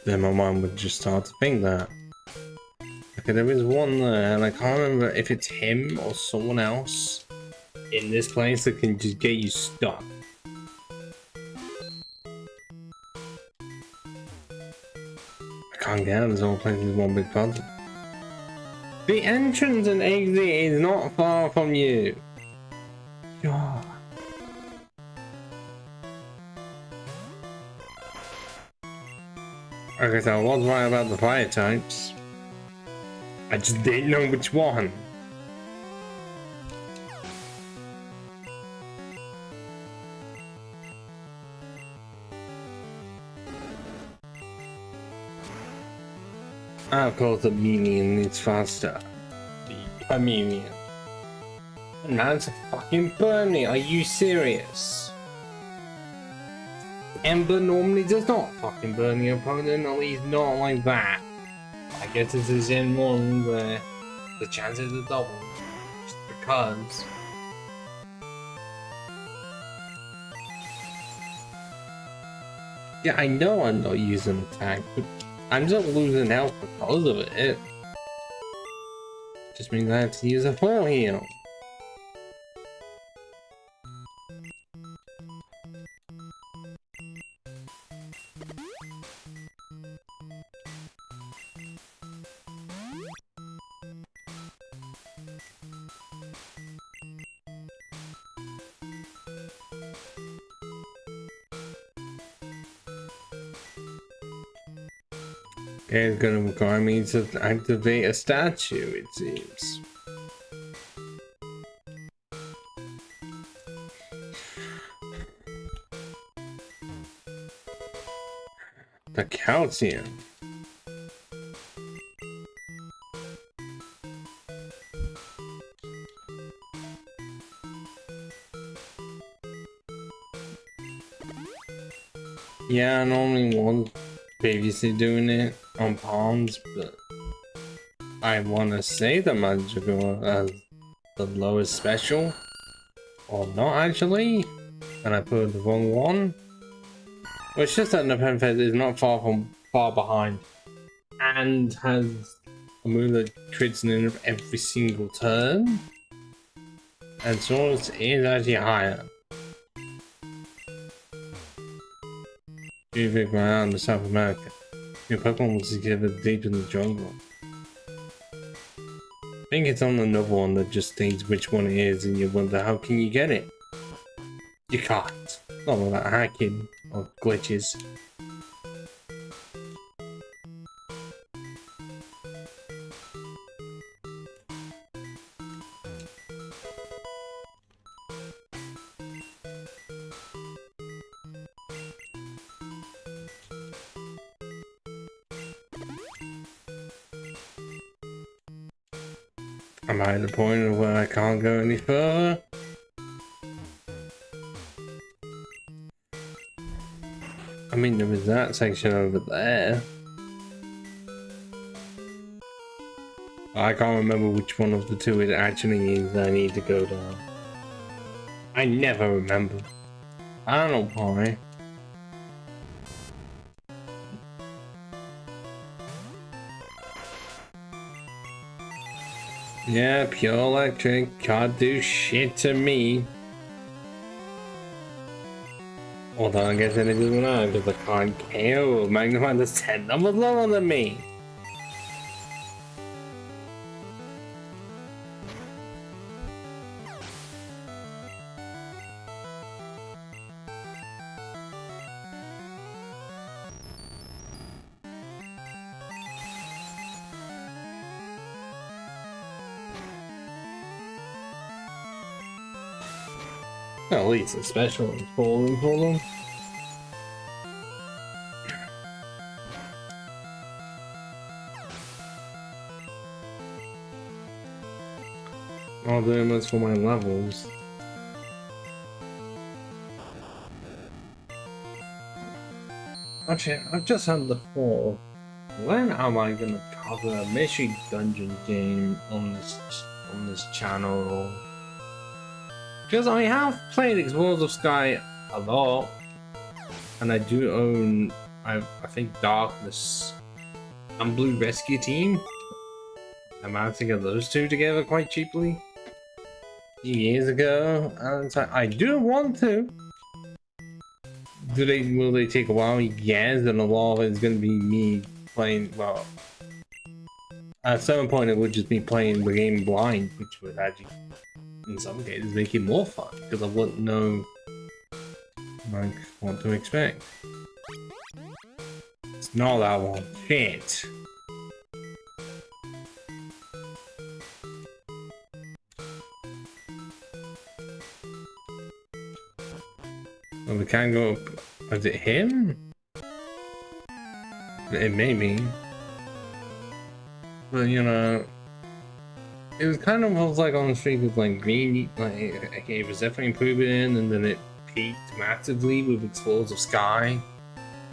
then my mind would just start to think that. Okay, there is one there, and I can't remember if it's him or someone else in this place that can just get you stuck. I can't get out, this whole place is one big puzzle. The entrance and exit is not far from you. God. Okay, so I was right about the fire types. I just didn't know which one. Of course, the median is faster. The median. Now it's a fucking Bernie. Are you serious? Ember normally does not fucking burn the opponent, at least not like that. I guess this is in one where the chances are double. Just because. Yeah, I know I'm not using attack, but I'm just losing health because of it. Just means I have to use a full heal. It's gonna require me to activate a statue, it seems. The calcium. Yeah, I normally was previously doing it on Palms, but I want to say the magical as the lowest special, or not actually, and I put the wrong one. Well, it's just that Nepenthes is not far behind, and has a move that crits in every single turn, and Source is actually higher. You think right out in South America, your Pokemon was together deep in the jungle. I think it's on another one that just states which one it is, and you wonder how can you get it? You can't. Not without hacking or glitches. I'm at the point where I can't go any further. I mean, there was that section over there. I can't remember which one of the two it actually is I need to go down. I never remember. I don't know why. Yeah, pure electric, can't do shit to me. Although I guess it doesn't matter because I can't KO Magnify the 10 levels lower than me. At least a special is falling for them. I'll do this for my levels. Actually, I've just had the thought. When am I gonna cover a mystery dungeon game on this channel? Because I have played Explorers of Sky a lot, and I do own, I think, Darkness and Blue Rescue Team. I managed to get those two together quite cheaply a few years ago, and so I do want to. Will they take a while? Yes, and a lot of it's gonna be me playing. Well, at some point it would just be playing the game blind, which would actually, in some cases, make it more fun because I wouldn't know like what to expect. It's not that one. Shit. Well, we can't go up. Is it him? It may be. But you know, it was kind of was like on the streak with like green, like it was definitely improving, and then it peaked massively with Explorers of Sky.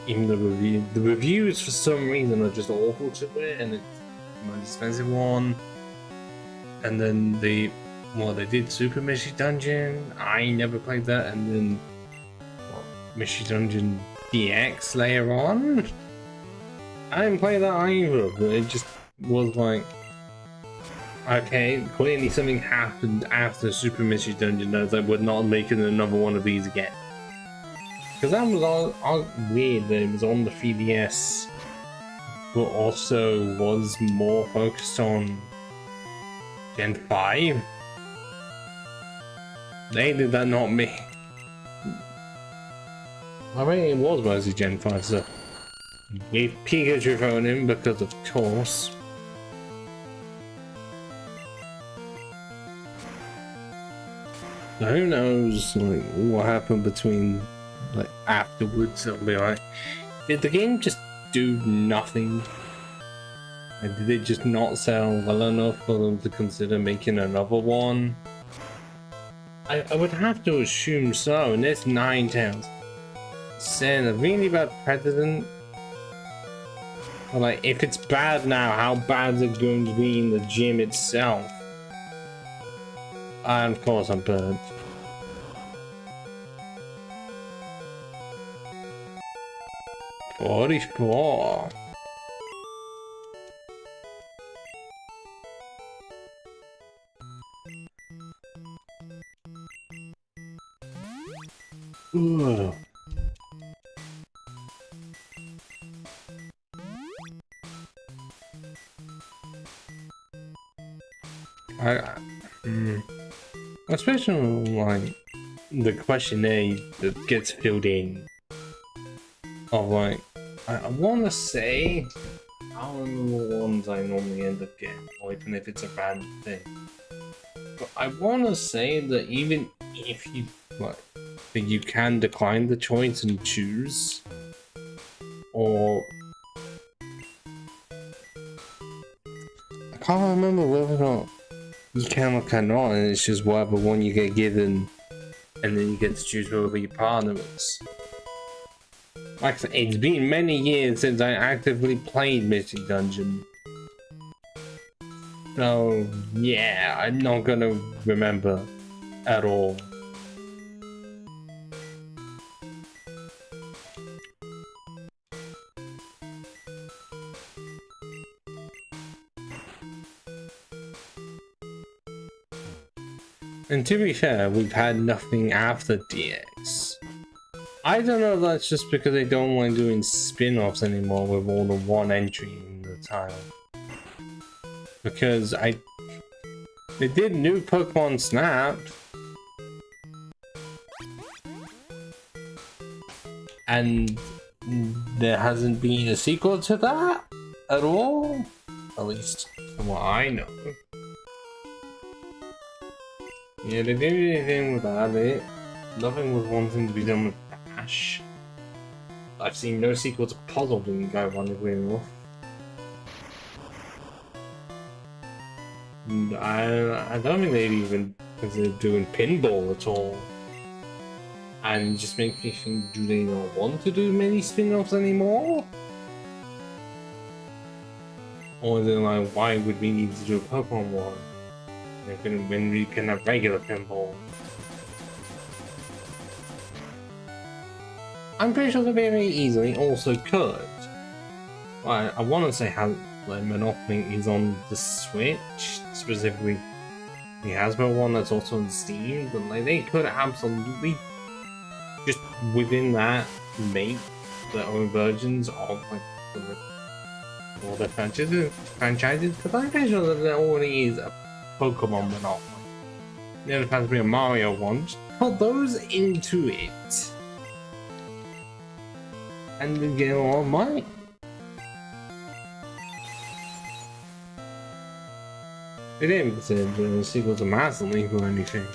Even the reviews for some reason are just awful to it, and it's the most expensive one. And then they did Super Mystery Dungeon. I never played that, and then Mystery Dungeon DX later on. I didn't play that either, but it just was like, okay, clearly something happened after Super Mystery Dungeon that we're not making another one of these again. Because that was all weird that it was on the 3DS, but also was more focused on Gen 5. They did that, not me. I mean, it was mostly Gen 5 stuff. with Pikachu thrown in because of course. Who knows like what happened between like afterwards? It'll be like, did the game just do nothing? And did it just not sell well enough for them to consider making another one? I would have to assume so, and it's Ninetales. Setting a really bad precedent. But like, if it's bad now, how bad is it going to be in the gym itself? And of course I'm burnt. $44. Ooh. Especially like the questionnaire that gets filled in of like, I want to say, I don't remember the ones I normally end up getting, or even if it's a random thing. But I want to say that even if you like, that you can decline the choice and choose, or I can't remember whether or not you can or cannot, and it's just whatever one you get given, and then you get to choose whoever your partner is. Like I said, it's been many years since I actively played Mystic Dungeon. So, yeah, I'm not gonna remember at all. And to be fair, we've had nothing after DX. I don't know if that's just because they don't like doing spin-offs anymore with all the one entry in the title. Because they did new Pokemon Snap. And there hasn't been a sequel to that at all. At least from what I know. Yeah, they didn't do anything with that. Nothing was wanting to be done with Ash. I've seen no sequel to Puzzle Wing, ironically enough. I don't think they've even considered doing pinball at all. And it just makes me think, do they not want to do many spin-offs anymore? Or is it like, why would we need to do a Pokemon one? When we can have regular pinball. I'm pretty sure they very easily also could. I want to say how like Monopoly is on the Switch, specifically the Hasbro one that's also on Steam, but like they could absolutely just within that make their own versions of like all their franchises, because I'm pretty sure that there already is a Pokemon Monopoly. There has to be a Mario one. Just put those into it, and then get a lot of money. They didn't say the sequel to Master Link or anything,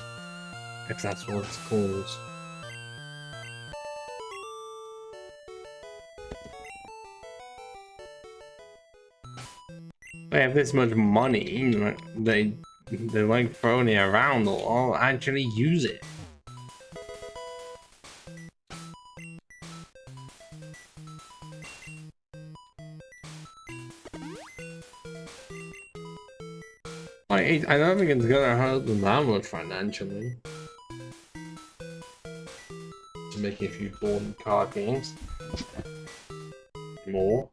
if that's what it's called. They have this much money, like, they're like throwing it around, or actually use it. Like, I don't think it's gonna hurt them that much financially to make a few board card games more,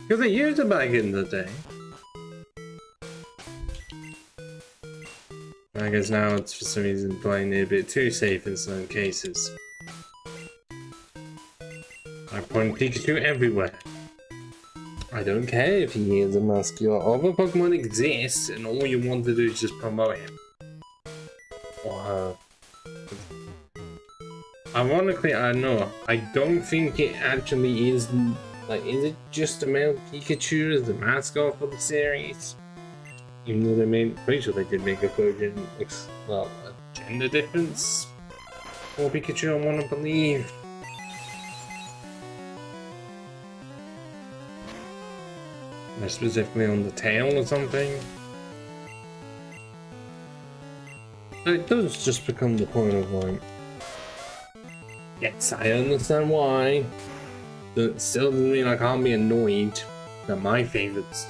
because they used it back in the day. I guess now it's for some reason playing it a bit too safe in some cases. I point Pikachu everywhere. I don't care if he is a mascot. Other Pokemon exist, and all you want to do is just promote him. Or her. Ironically, I know, I don't think it actually is Like, is it just a male Pikachu as the mascot for the series? Even though they made, pretty sure they did make a version, well, a gender difference for Pikachu, I want to believe. Specifically on the tail or something. But it does just become the point of like, yes, I understand why. But it still doesn't mean I can't be annoyed that my favorites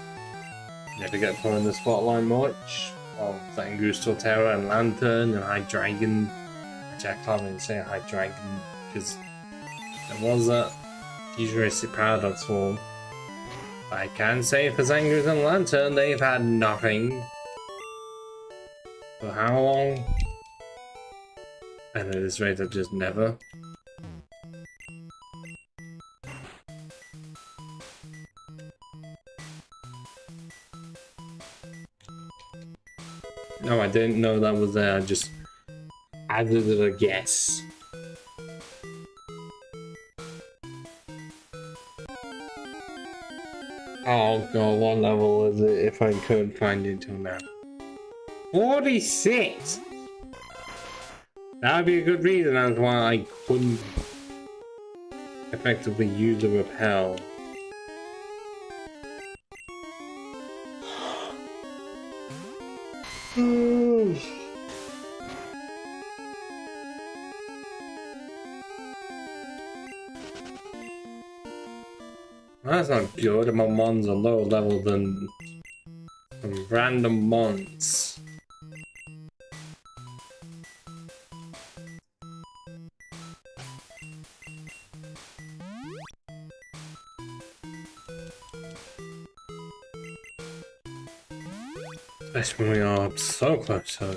never get put in the spotlight much. Well, Zangoose, Torterra, and Lantern, and High Dragon. Actually, I can't really say High Dragon because there was that futuristic paradox form. I can say for Zangoose and Lantern, they've had nothing. For how long? And at this rate, I've just never. No, I didn't know that was there. I just added it a guess. Oh god, what level is it if I could find it till now? 46! That would be a good reason as why I couldn't effectively use the repel. That's not good. My mons are lower level than some random mons. Especially when we are so close to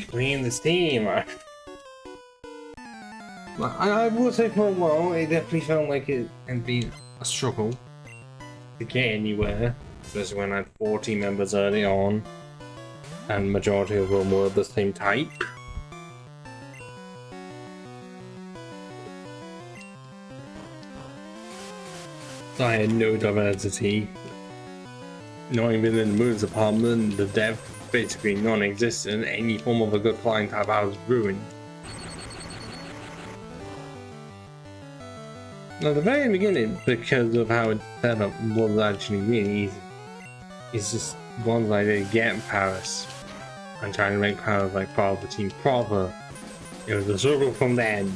clean this team. I will say for a while, it definitely felt like it had been a struggle to get anywhere, especially when I had 40 members early on, and majority of them were the same type. So I had no diversity. Not even in the moves department, the depth basically non-existent. Any form of a good flying type I was ruined. At the very beginning, because of how it's set up, was actually really easy. It's just once I did get Paris, and trying to make Paris like part of the team proper, it was a struggle from then.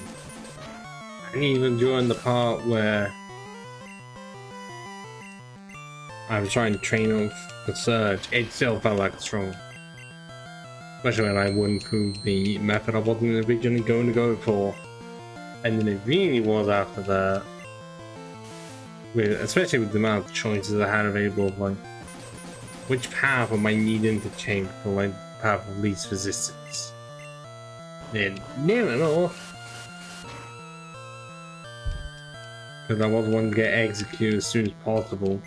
And even during the part where I was trying to train up the Surge, it still felt like a struggle. Especially when I wouldn't prove the method I wasn't originally going to go for. And then it really was after that, especially with the amount of choices I had available, of like, which path am I needing to change for like path of least resistance? Then near enough, because I was wanting to get executed as soon as possible.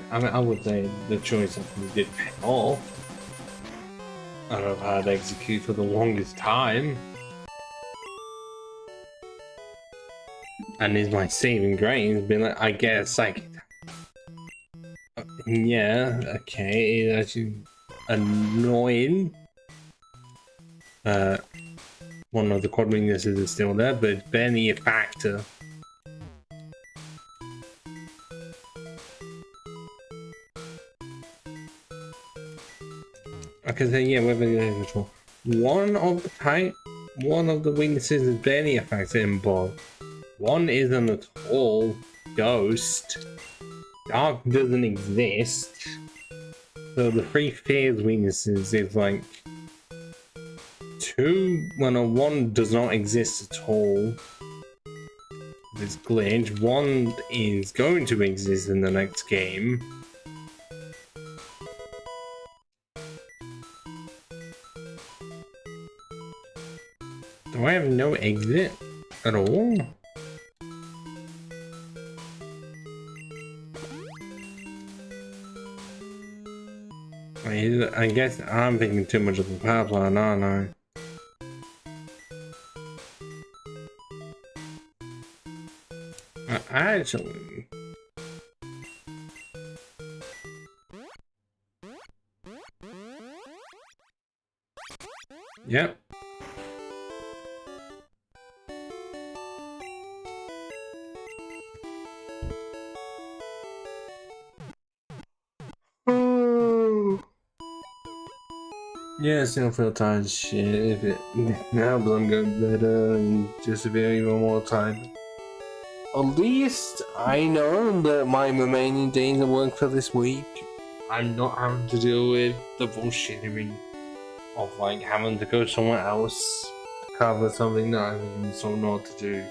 I mean, I would say the choice actually did pay off. I don't know if I'd execute for the longest time. And is my saving grace been like, I get a psychic? Yeah, okay, it's actually annoying. One of the quad weaknesses is still there, but it's barely a factor. Because yeah, we're very control. One of the weaknesses is barely a factor in both. One isn't at all ghost. Dark doesn't exist. So the three fears weaknesses is like one does not exist at all. This glitch. One is going to exist in the next game. Do I have no exit at all? I guess I'm thinking too much of the power plant, aren't I? Actually... Yep. Yeah, I still feel tired as shit. If it helps, I'm going better and just a bit even more tired. At least I know that my remaining days of work for this week, I'm not having to deal with the bullshittery of like having to go somewhere else to cover something that I'm so not to do,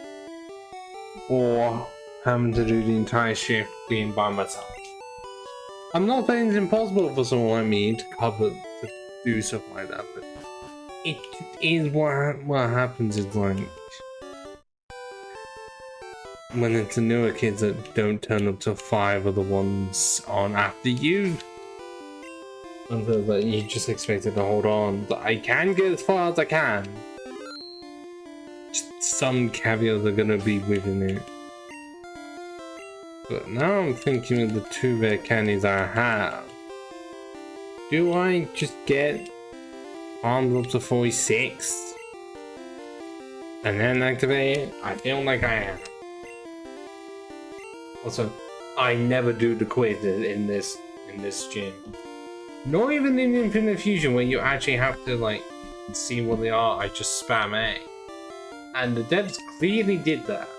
or having to do the entire shift being by myself. I'm not saying it's impossible for someone like me to cover to do stuff like that, but it is what happens is like when it's the newer kids that don't turn up till 5 are the ones on after you. And that you just expected to hold on. But I can get as far as I can. Just some caveats are gonna be within it. But now I'm thinking of the 2 rare candies I have. Do I just get armed up to 46? And then activate it? I feel like I am. Also, I never do the quiz in this gym. Not even in Infinite Fusion where you actually have to like see what they are, I just spam A. And the devs clearly did that.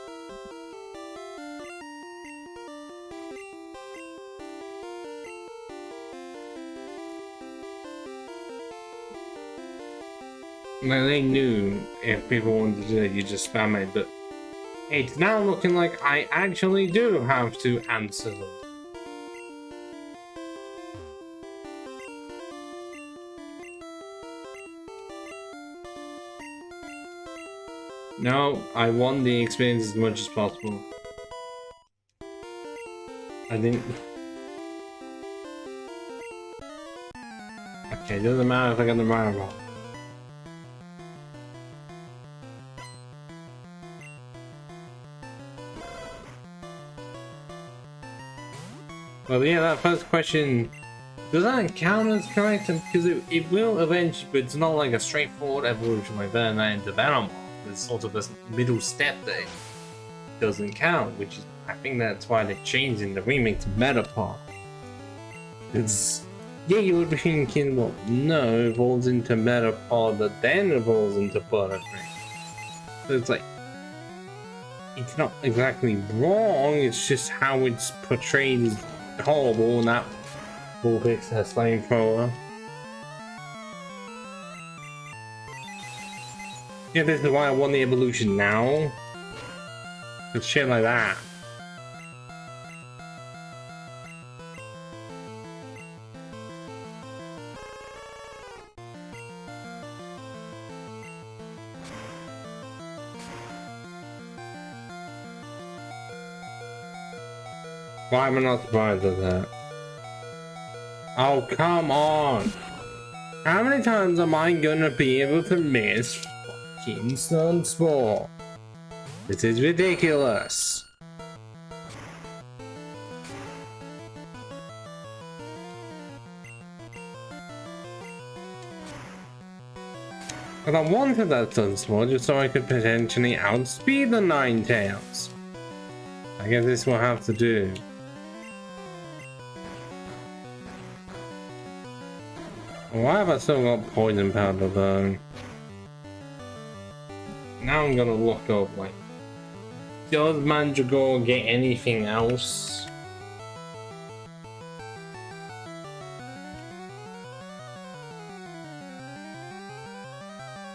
Like they knew if people wanted to do it, you just spam it, but it's now looking like I actually do have to answer them. No, I want the experience as much as possible. I didn't... Okay, doesn't matter if I got the right wrong. Well, yeah, that first question, does that count as correct? Because it will eventually, but it's not like a straightforward evolution like that and that into Venom. There's sort of a middle step that doesn't count, which is, I think that's why they changed in the remake to Metapod. It's, yeah, you would be thinking, well, no, it evolves into Metapod, but then evolves into Buttercream. So it's like, it's not exactly wrong, it's just how it's portrayed as horrible, and that Bullpix has flamethrower. Yeah, this is why I want the evolution now. Cause shit like that. Why am I not surprised at that? Oh, come on! How many times am I gonna be able to miss fucking Sunspore? This is ridiculous. But I wanted that Sunspore just so I could potentially outspeed the Ninetales. I guess this will have to do. Why have I still got poison powder though? Now I'm gonna look up like, does Mandragora get anything else?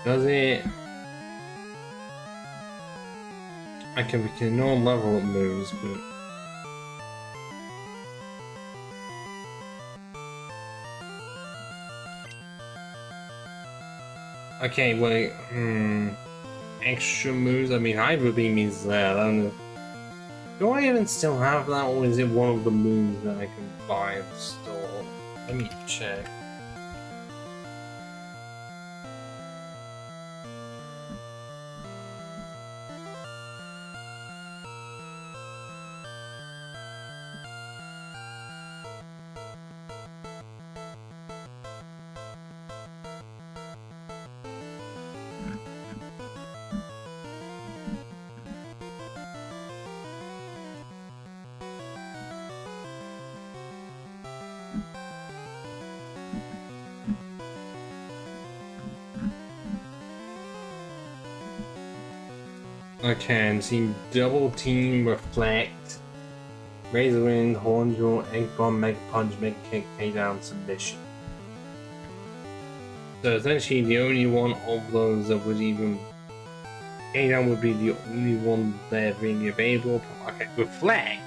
Does it? I can ignore level up moves, but okay, wait, extra moves? I mean, Hydro Beam is there, I don't know. Do I even still have that, or is it one of the moves that I can buy at the store? Let me check. I can see double team, reflect, razor wind, horn jaw, egg bomb, mega punch, mega kick, takedown, submission. So essentially the only one of those that would even takedown would be the only one there really available. Okay, reflect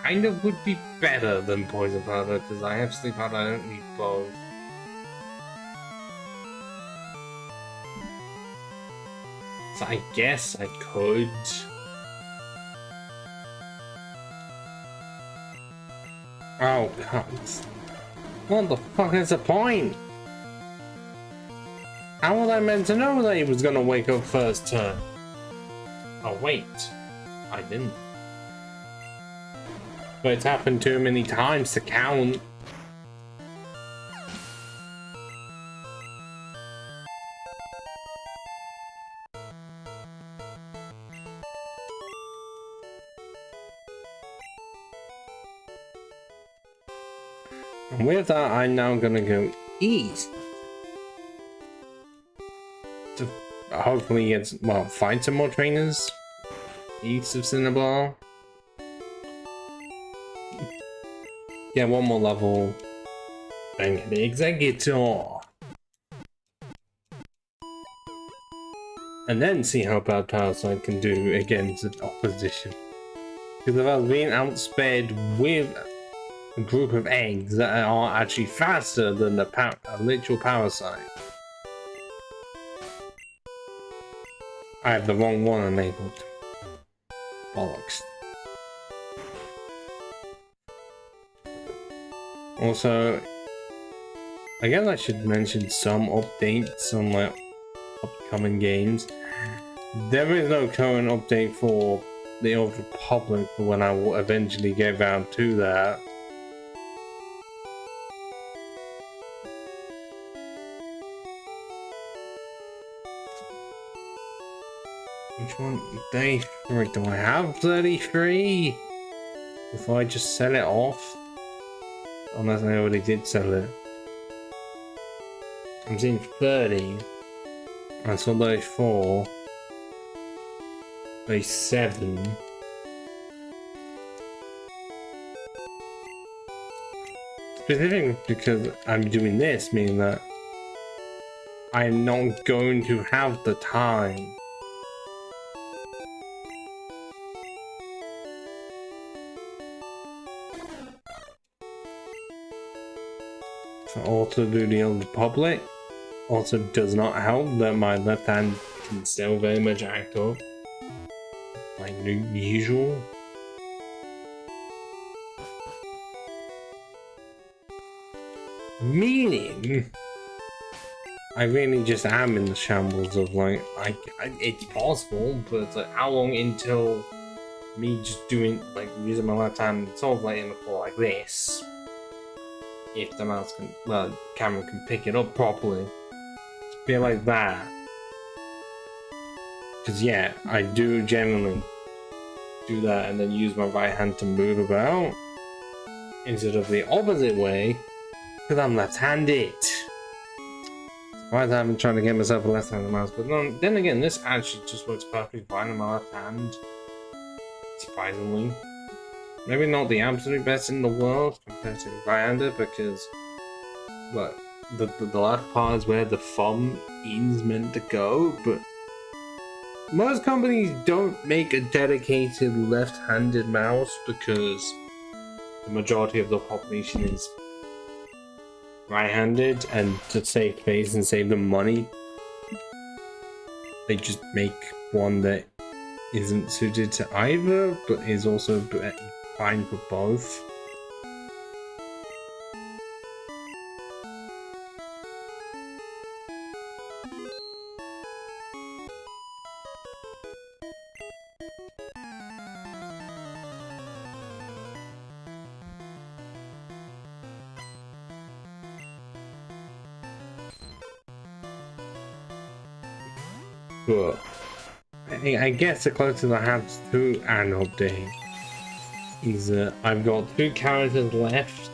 kind of would be better than poison powder because I have sleep powder, I don't need both. So I guess I could. Oh god. What the fuck is the point? How was I meant to know that he was gonna wake up first turn? Oh wait, I didn't. But it's happened too many times to count. And with that, I'm now gonna go east. To hopefully get, well, find some more trainers east of Cinnabar. Get one more level, then get the Executor. And then see how bad Parasite can do against the opposition. Because if I was being outsped with a group of eggs that are actually faster than a literal Parasite. I have the wrong one enabled. Bollocks. Also, I guess I should mention some updates on my upcoming games. There is no current update for the Old Republic for when I will eventually get around to that. Which one? 33. Do I have 33? Before I just sell it off? Unless I already did sell it. I'm seeing 30. I saw 34. 37. Specifically because I'm doing this, meaning that I'm not going to have the time. So also do the Old Republic. Also does not help that my left hand can still very much act up like usual. Meaning, I really just am in the shambles of like, it's possible, but it's like how long until me just doing, like using my left hand sort of like in the floor like this. If the mouse can, well, camera can pick it up properly. Be like that. Because yeah, I do generally do that and then use my right hand to move about. Instead of the opposite way, because I'm left-handed. Surprised I haven't tried to get myself a left-handed mouse, but then again, this actually just works perfectly fine in my left hand. Surprisingly. Maybe not the absolute best in the world compared to right-hander, because well, the left part is where the thumb is meant to go, but most companies don't make a dedicated left-handed mouse because the majority of the population is right-handed, and to save space and save them money, they just make one that isn't suited to either, but is also fine for both. But I guess the closest I have to an update is that I've got 2 characters left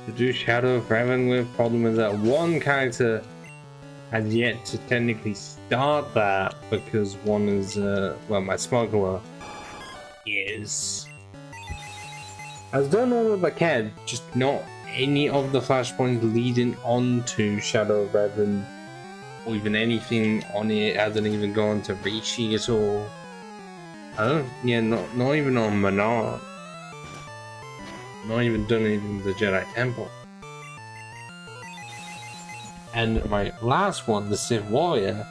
to do Shadow of Heaven with. Problem is that one character has yet to technically start that because one is, well, my smuggler has done all of the CAD, just not any of the flashpoints leading on to Shadow of Revan, or even anything on it. Hasn't even gone to Rishi at all. I don't, yeah, not even on Manar. Not even done anything with the Jedi Temple. And my last one, the Sith Warrior,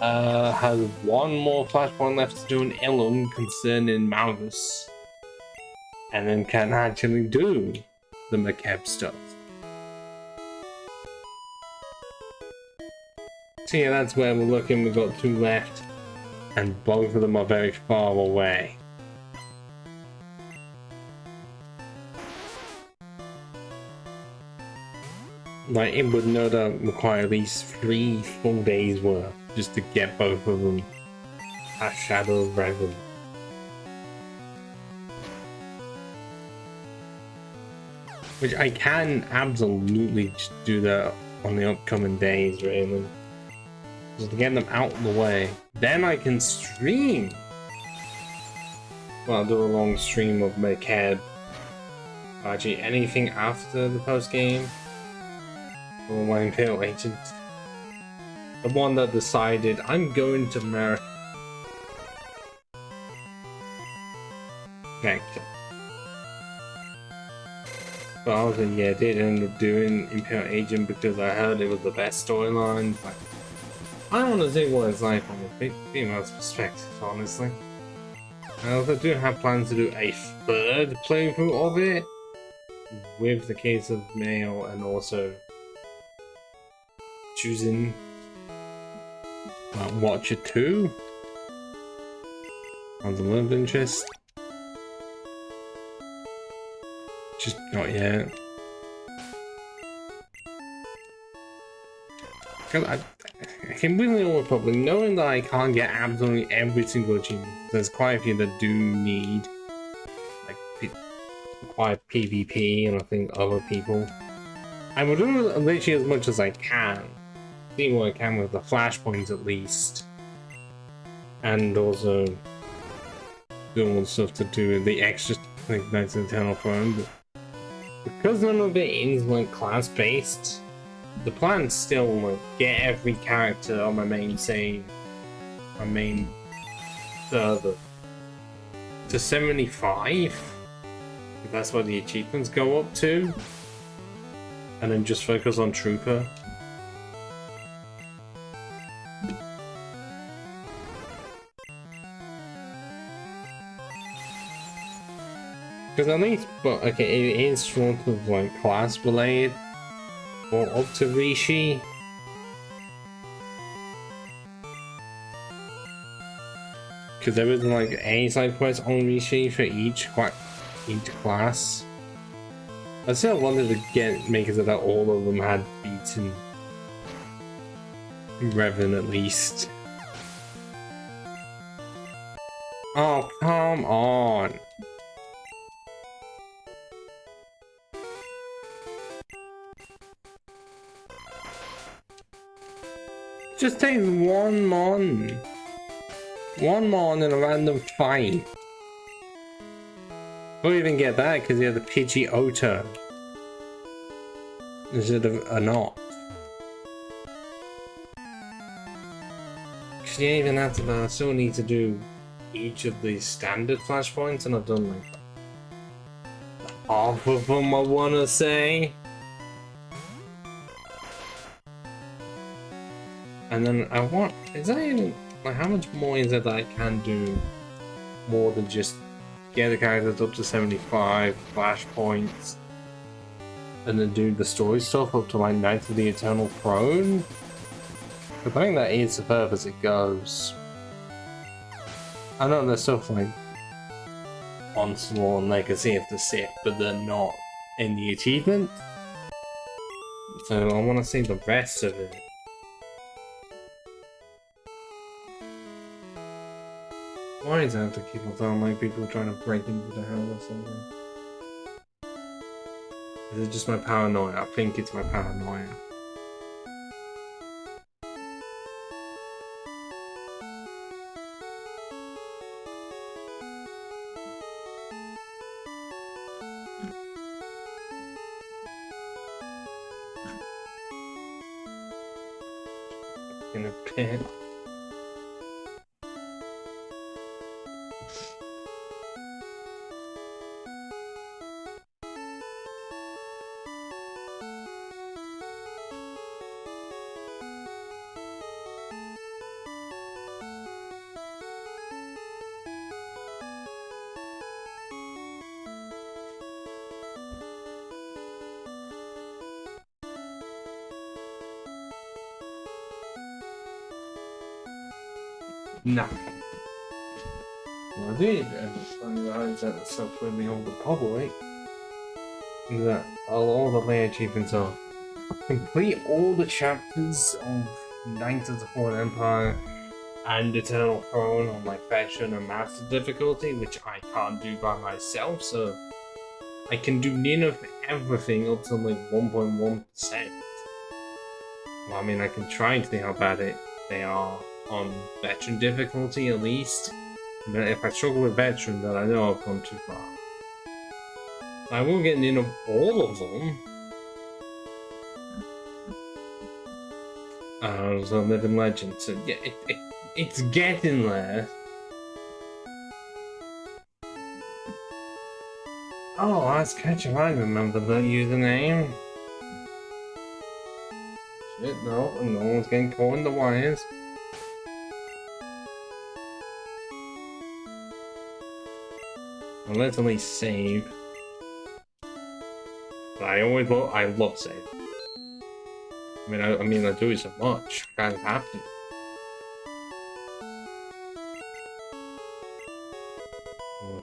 has one more flashpoint left to do in Ilum concerning Malgus. And then can actually do the Makeb stuff. So yeah, that's where we're looking. We've got 2 left. And both of them are very far away. Like, it would no doubt require at least 3 full days worth just to get both of them at Shadow of Revan. Which I can absolutely just do that on the upcoming days, really. Just to get them out of the way. Then I can stream! Well, I'll do a long stream of Makeb. Actually, anything after the post-game. Or my Imperial Agent. The one that decided, I'm going to America. Okay. But also, yeah, I did end up doing Imperial Agent because I heard it was the best storyline. But I don't want to see what it's like from a female's perspective, honestly. I also do have plans to do a 3rd playthrough of it with the case of male, and also choosing Watcher 2 on the love interest. Just not yet. Cause I can really all probably knowing that I can't get absolutely every single achievement. There's quite a few that do need like require PvP, and I think other people. I will do literally as much as I can. See what I can with the flashpoints at least. And also do all the stuff to do with the extra like Knights of the Eternal Throne. But because none of it is like class based, the plan's still like get every character on my main save, my main server to 75. If that's what the achievements go up to. And then just focus on Trooper. Because at least, but okay, it is sort of like class related, or up to Rishi. Because there isn't like a side quest on Rishi for each class. I still wanted to make it so that all of them had beaten Revan at least. Oh, come on. Just takes one mon. One mon in a random fight. Don't even get that because you have the Pidgeotto instead of a knot. Because you even have to, I still need to do each of the standard flashpoints, and I've done like half of them, I want to say. And then I want, is that even, like how much more is it that I can do more than just get the characters up to 75 flashpoints and then do the story stuff up to like Knights of the Eternal Throne? I think that is the furthest it goes. I know there's stuff like Onslaught and Legacy of the Sith, but they're not in the achievement. So I want to see the rest of it. Why does it have to keep on sounding like people trying to break into the house or something? Is it just my paranoia? I think it's my paranoia. in a bit. No. Well, I did, and I realised that the stuff with the older public that all the player achievements are complete all the chapters of Knights of the Fallen Empire and Eternal Throne on like Veteran and Master difficulty, which I can't do by myself, so I can do near enough everything up to like 1.1%. Well, I mean, I can try and see how bad they are on Veteran difficulty at least. But if I struggle with Veteran, then I know I've gone too far. I will get in of all of them. So Living Legend. So yeah, it's getting there. Oh, that's catching. I remember the username. Shit, no one's getting caught in the wires. Well, let's at least save. But I love save. I mean, I do it so much. I kind of have to.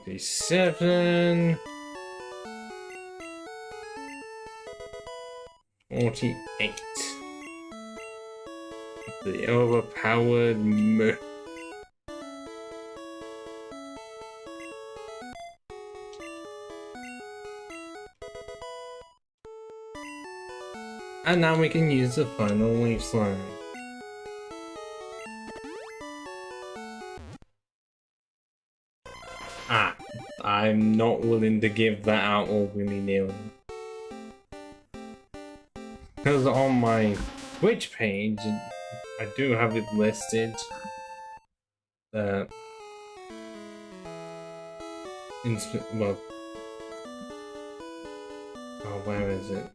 $47. 48. The overpowered And now we can use the final leaf slime. I'm not willing to give that out all willy-nilly. Because on my Twitch page, I do have it listed that where is it?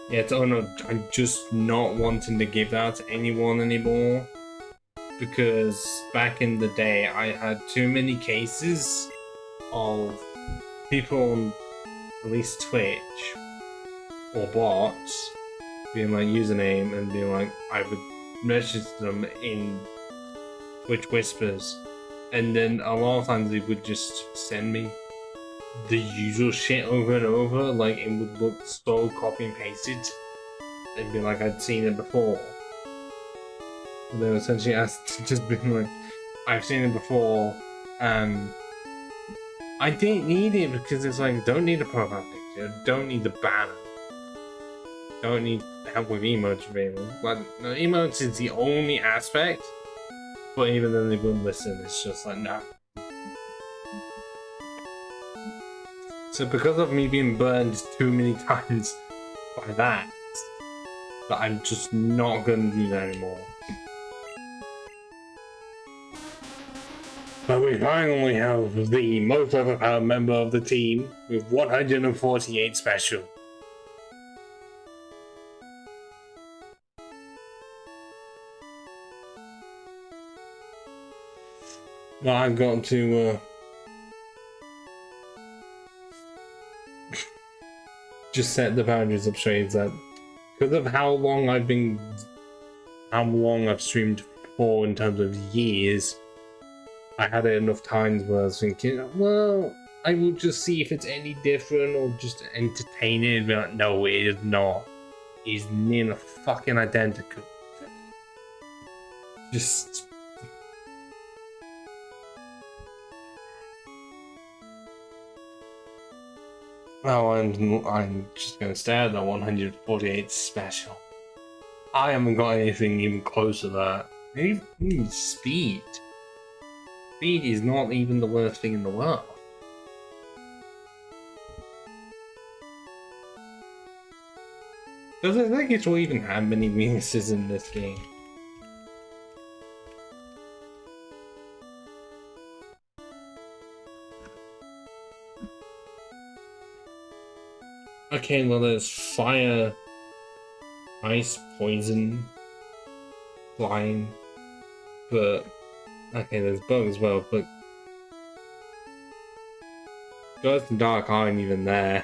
Yeah, I'm just not wanting to give that to anyone anymore. Because back in the day, I had too many cases of people on at least Twitch or bots being like username and being like, I would message them in Twitch whispers, and then a lot of times they would just send me the usual shit over and over, like it would look so copy and pasted and be like I'd seen it before. And they were essentially asked to just be like, I've seen it before, and I didn't need it because it's like, don't need a profile picture, don't need the banner, don't need help with emotes really. But no, emotes is the only aspect, but even then they wouldn't listen, it's just like, no. So because of me being burned too many times by that I'm just not gonna do that anymore. But we finally have the most overpowered member of the team with 148 special. Well, I've got to just set the boundaries up straight, that because of how long I've streamed for in terms of years, I had enough times where I was thinking, well, I will just see if it's any different or just entertain it and be like, no, it is not. It's nearly fucking identical. Just... Oh, and I'm just gonna stay at the 148 special. I haven't got anything even close to that. Even speed. Speed is not even the worst thing in the world. Does it think it will even have many weaknesses in this game? Okay, well there's fire, ice, poison, flying, but okay, there's bug as well, but ghost and dark aren't even there.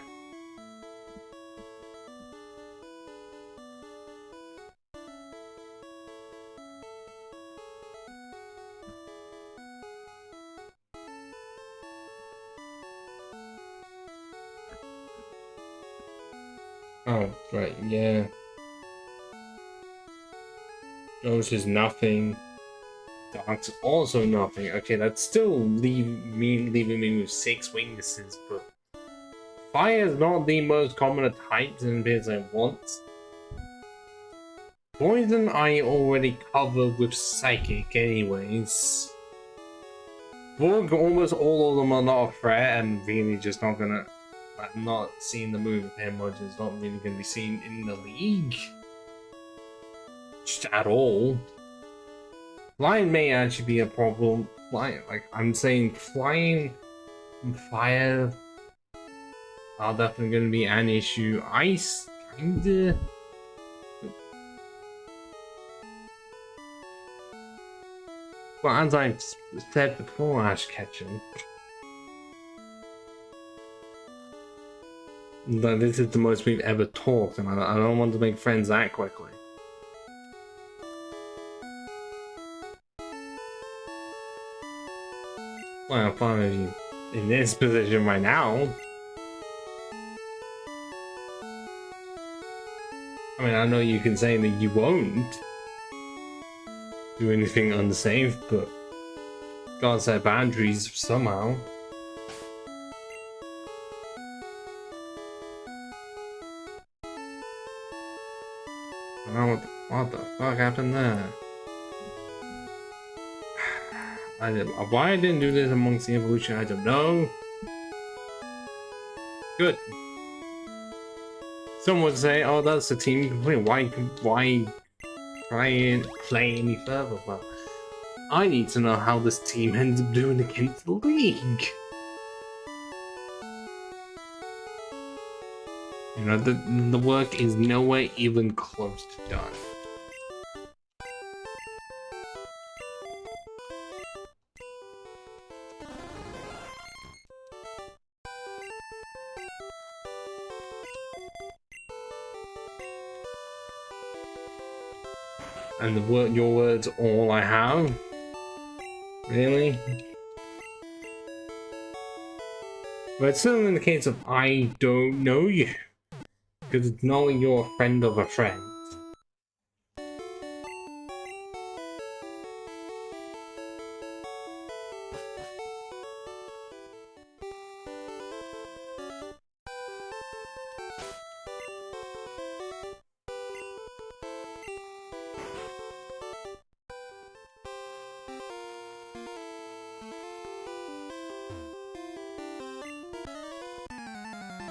Oh, right, yeah. Ghost is nothing. Dark's also nothing. Okay, that's still leaving me with 6 weaknesses, but fire is not the most common of types in appears I want. Poison I already covered with psychic anyways. Bug, almost all of them are not a threat and really just not gonna, I'm not seeing the move of him, which is not really gonna be seen in the league. Just at all. Flying may actually be a problem. Flying, like I'm saying, flying and fire are definitely going to be an issue. Ice, kinda. Well, as I've said before, Ash Ketchum, that this is the most we've ever talked, and I don't want to make friends that quickly. Well, if I'm in this position right now, I mean, I know you can say that you won't do anything unsafe, but gotta set boundaries somehow. I don't know what the fuck happened there. Why I didn't do this amongst the evolution, I don't know. Good. Some would say, oh, that's the team complete. Why try and play any further? Well, I need to know how this team ends up doing against the league. You know, the work is nowhere even close to done. And your words all I have? Really? But it's still in the case of I don't know you. Because it's knowing you're a friend of a friend.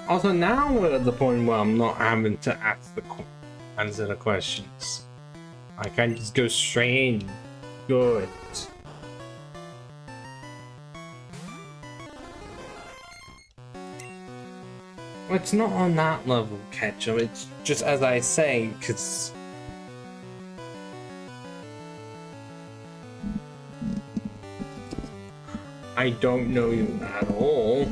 Also, now we're at the point where I'm not having to answer the questions. I can just go straight in. Good. Well, it's not on that level, Ketchum. It's just as I say, because I don't know you at all.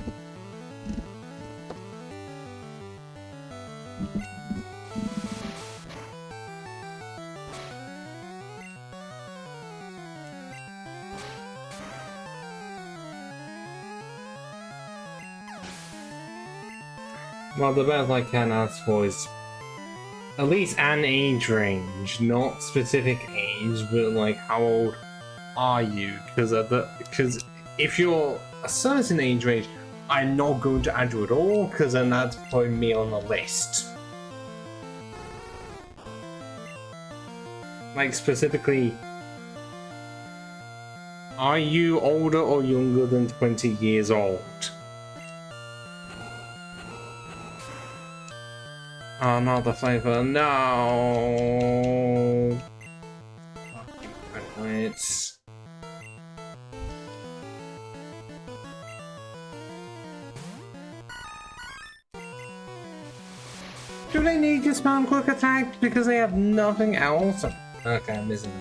Well, the best I can ask for is at least an age range, not specific age, but like how old are you? Because if you're a certain age range, I'm not going to add you at all, because then that's putting me on the list. Like specifically, are you older or younger than 20 years old? Oh, not the flavor, no! Fucking it's... Do they need to spam quick attack because they have nothing else? Okay, I'm missing them.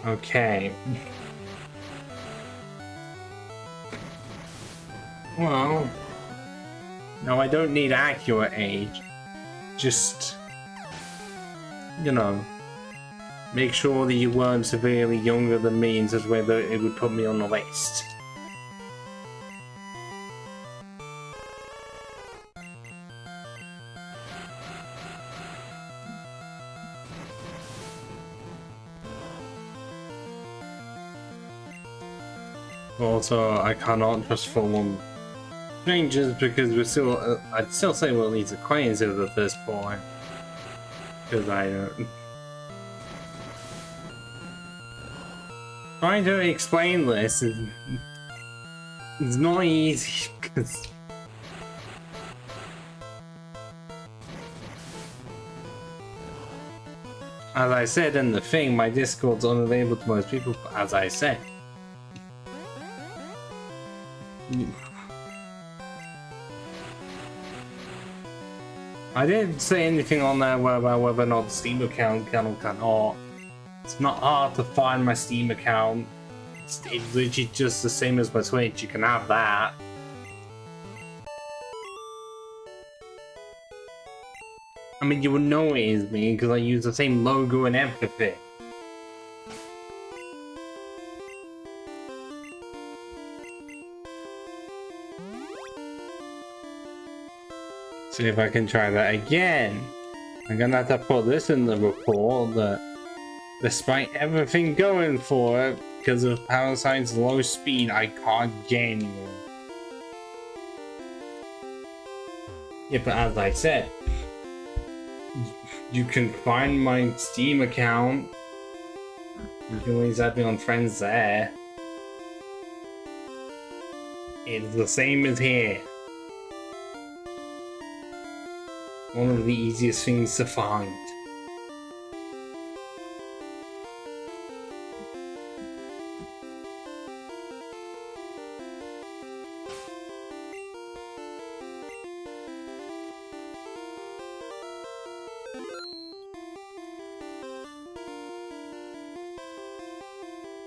Okay. Well, no, I don't need accurate age. Just, you know, make sure that you weren't severely younger than me in such a way that it would put me on the list. Also, I cannot trust full-on strangers because we're still, I'd still say we're at least acquaintances at this point. Because I don't... Trying to explain this is... It's not easy, because... As I said in the thing, my Discord's unavailable to most people, but as I said... I didn't say anything on there about whether or not the Steam account can or cannot. It's not hard to find my Steam account. It's literally just the same as my Twitch. You can have that. I mean, you would know it is me because I use the same logo and everything. See if I can try that again. I'm gonna have to put this in the report that despite everything going for it, because of Parasite's low speed, I can't get anywhere. Yeah, but as I said, you can find my Steam account. You can always add me on friends there. It's the same as here. One of the easiest things to find.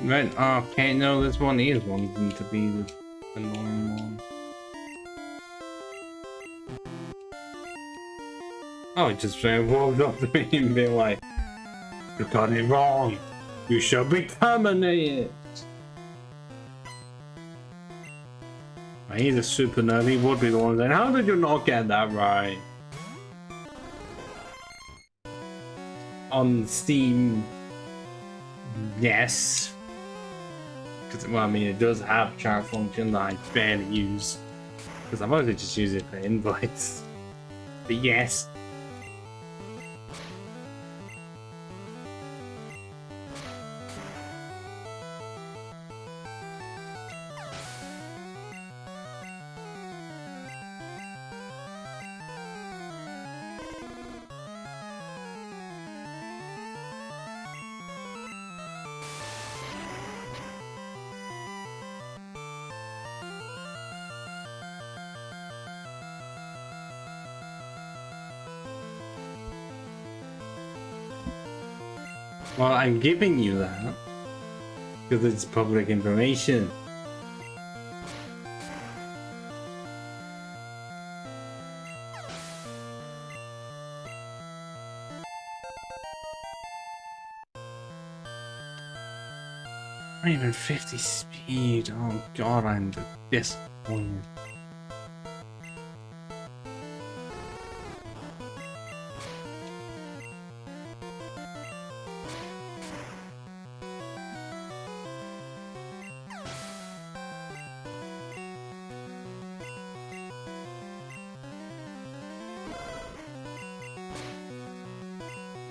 Right, okay, no, this one is wanting to be the annoying one. Oh, it just walked up to me and be like, "You got it wrong. You shall be terminated." He's a super nerd. He would be the one saying, "How did you not get that right?" On Steam, yes. Because, well, I mean, it does have chat function that I barely use. Because I mostly just use it for invites. But yes. Well, I'm giving you that because it's public information. Not even 50 speed. Oh god, I'm disappointed.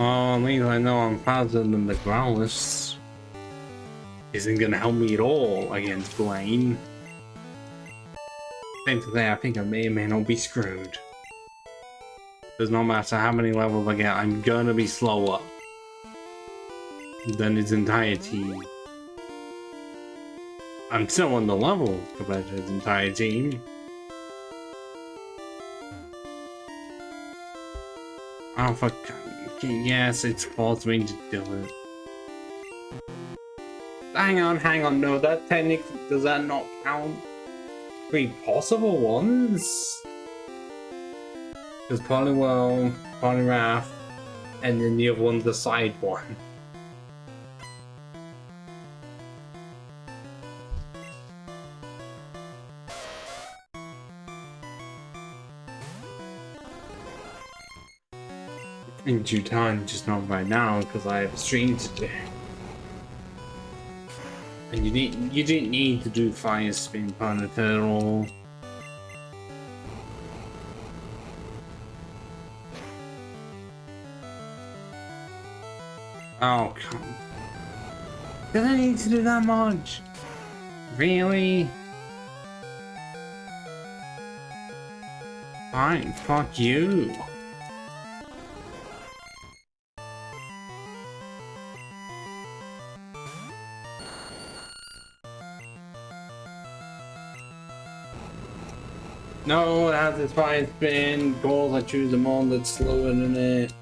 Oh, at least I know I'm faster than the Growlers. Isn't gonna help me at all against Blaine. Same to say, I think I may or may not be screwed. Because no matter how many levels I get, I'm gonna be slower than his entire team. I'm still on the level compared to his entire team. Oh, fuck. Yes, it's forced me to do it. Hang on, no, that technically, does that not count? 3 possible ones? There's Polywell, Polywrath, and then the other one's the side one. In due time, just not right now, because I have a stream to do. And you didn't need to do Fire Spin Ponytail. Oh, come on. Did I need to do that much? Really? Fine, fuck you. No, it has its fire spin. Goals, I choose them on that's slower than it.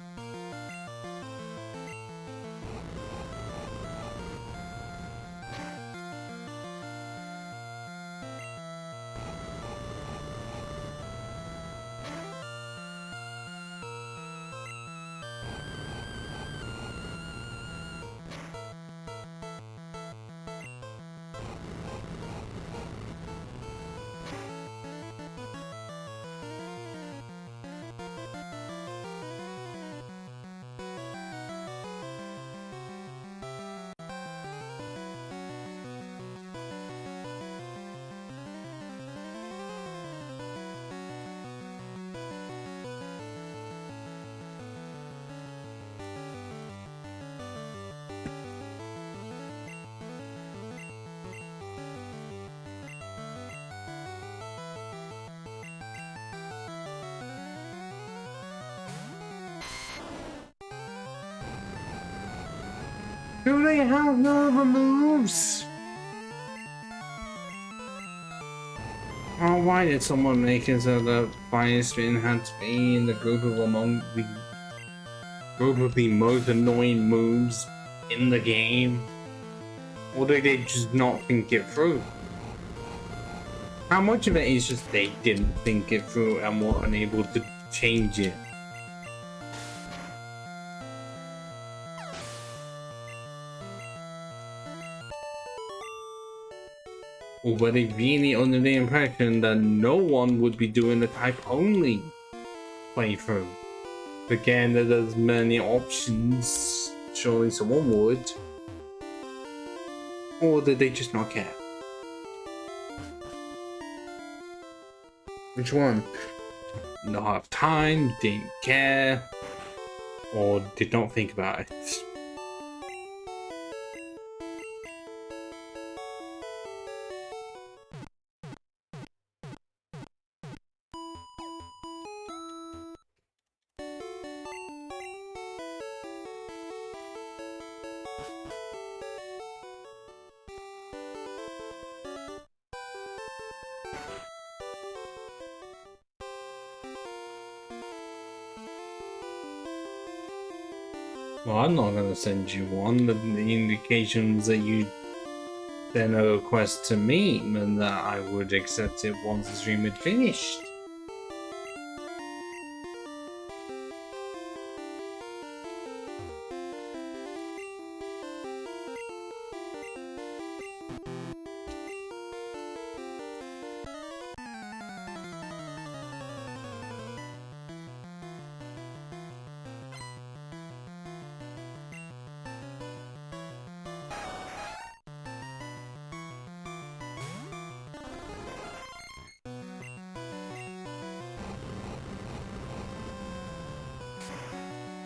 Do they have no other moves? Oh, why did someone make it so that Fire Spin had to be in the group of the most annoying moves in the game? Or did they just not think it through? How much of it is just they didn't think it through and were unable to change it? Or were they really under the impression that no one would be doing the type-only playthrough? Again, that there's many options, surely someone would. Or did they just not care? Which one? Not have time, didn't care, or did not think about it? Well, I'm not gonna send you one. The indications that you send a request to me and that I would accept it once the stream had finished.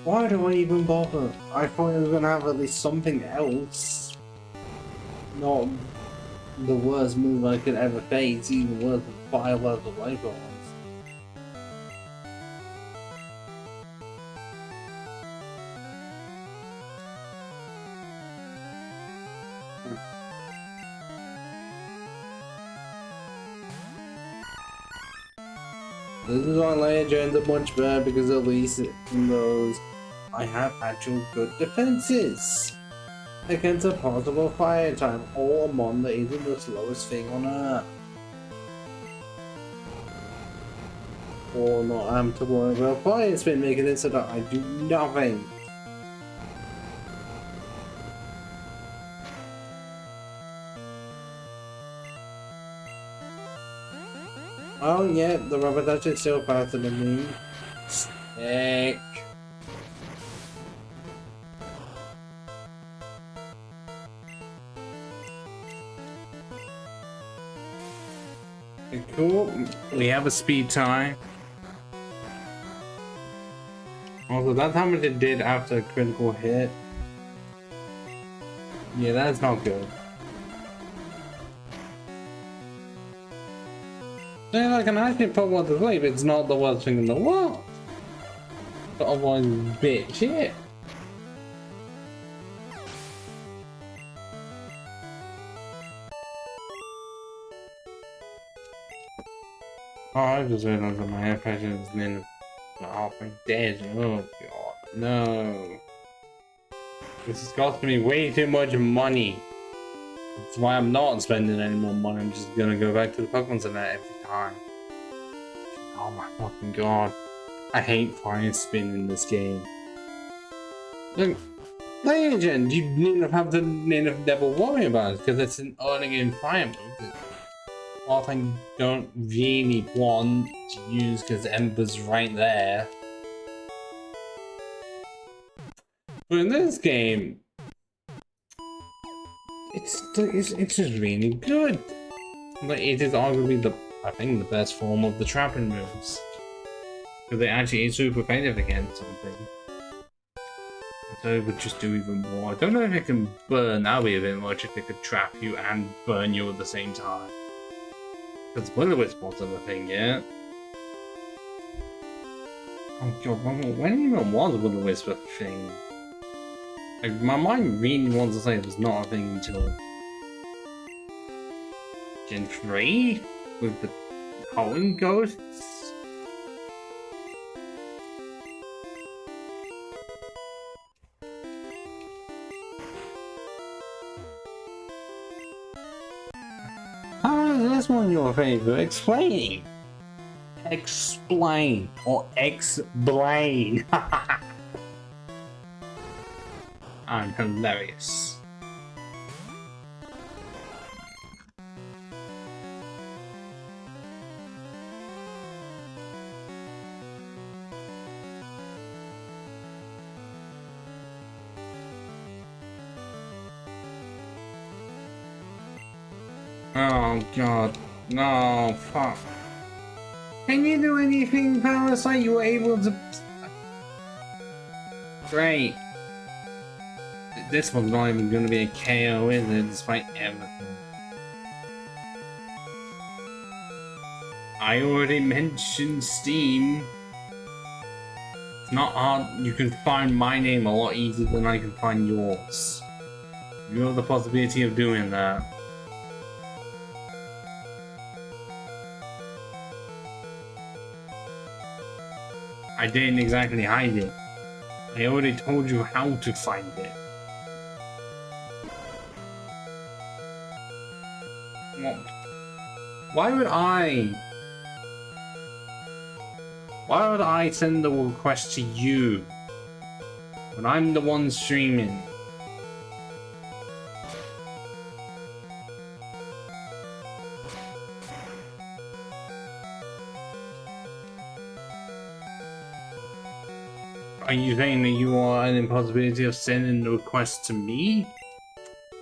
Why do I even bother? I thought I was gonna have at least something else. Not the worst move I could ever face, even worse than 5 levels away from us. This is why Legends are much better, because at least in those I have actual good defenses against a possible fire time or a mon that isn't the slowest thing on earth. Or not am to worry about fire spin, making it so that I do nothing. Oh yeah, the rubber touch is still faster than me. Sick. Cool. We have a speed tie. Also, that's how much it did after a critical hit. Yeah, that's not good. Yeah, like, I can actually put one to sleep. It's not the worst thing in the world. But otherwise, bitch, shit. Oh, I just realized that my air pressure is nearly halfway dead. Oh god, no. This is costing me way too much money. That's why I'm not spending any more money. I'm just gonna go back to the Pokemon Center every time. Oh my fucking god. I hate fire spin in this game. Look, Legend, you have to never worry about it because it's an early game fire move. What I don't really want to use because Ember's right there. But in this game, it's just really good. Like, it is arguably I think the best form of the trapping moves. Because it actually is super effective against something. So it would just do even more. I don't know if it can burn out a bit much, if it could trap you and burn you at the same time. Because Will-O-Wisp wasn't a thing yet. Oh god, when even was Will-O-Wisp a thing? Like, my mind really wants to say it was not a thing until Gen 3? With the Pollen Ghosts? How is this one your favorite? Explain! Explain! Or explain! I'm hilarious. Oh god, no, fuck. Can you do anything, Parasite? You were able to... Great. This one's not even gonna be a KO, is it? Despite everything. I already mentioned Steam. It's not hard. You can find my name a lot easier than I can find yours. You have the possibility of doing that. I didn't exactly hide it. I already told you how to find it. Why would I send the request to you when I'm the one streaming? Are you saying that you are an impossibility of sending the request to me?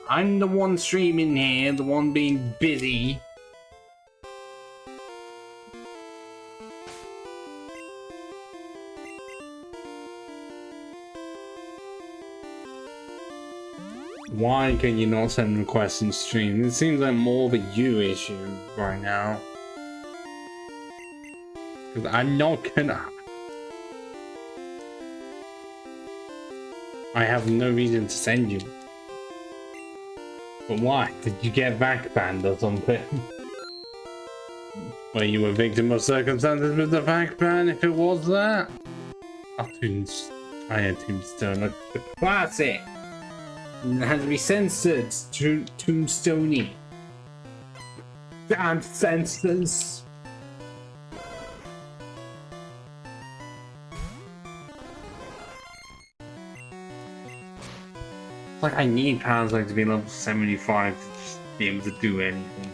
I'm the one streaming here, the one being busy. Why can you not send requests in stream? It seems like more of a you issue right now. Because I'm not gonna... I have no reason to send you. But why? Did you get back banned or something? Were you a victim of circumstances with the fact ban if it was that? I had Tombstone. The classic. It had to be censored. Tombstoney. Damn censors. Like, I need Parasite to be level 75 to just be able to do anything.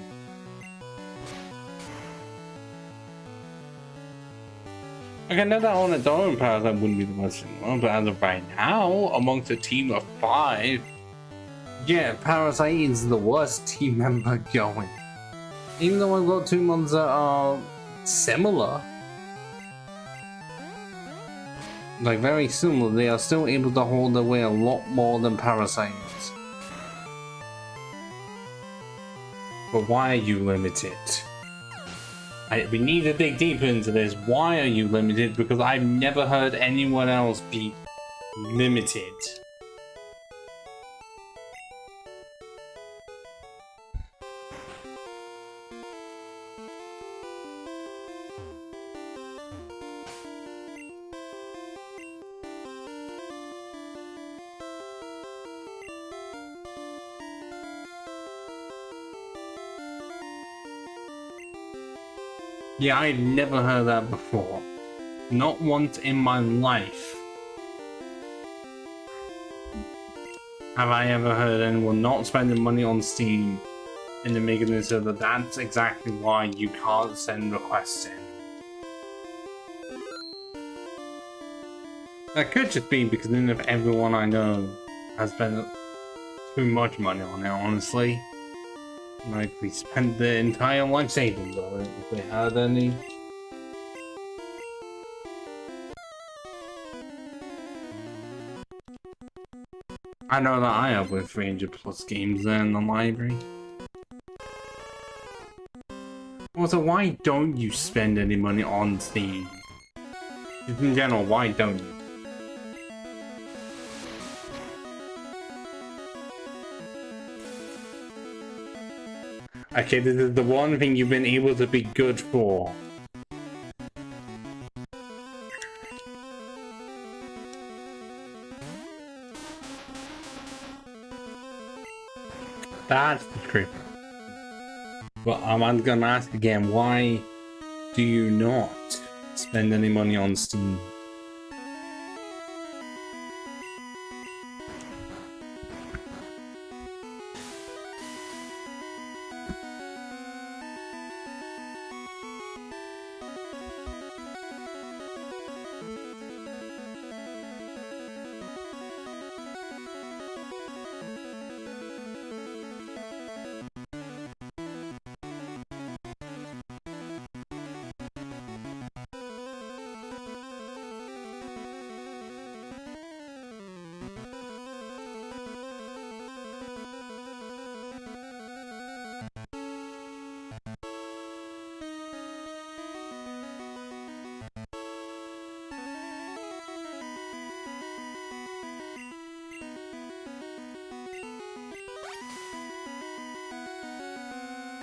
Like, I know that on its own, Parasite wouldn't be the most similar, but as of right now, amongst a team of 5, yeah, Parasite is the worst team member going. Even though I've got 2 mons that are similar, like very similar, they are still able to hold their way a lot more than Parasite is. but why are you limited? We need to dig deeper into this. Why are you limited? Because I've never heard anyone else be limited. Yeah, I've never heard that before. Not once in my life have I ever heard anyone not spending money on Steam and then making it so that that's exactly why you can't send requests in. That could just be because then if everyone I know has spent too much money on it, honestly. Like, we spent the entire life savings on it, if they had any. I know that I have with 300 plus games there in the library. Also, why don't you spend any money on Steam? Just in general, why don't you? Okay, this is the one thing you've been able to be good for. That's the trick. But I'm gonna ask again, why do you not spend any money on Steam?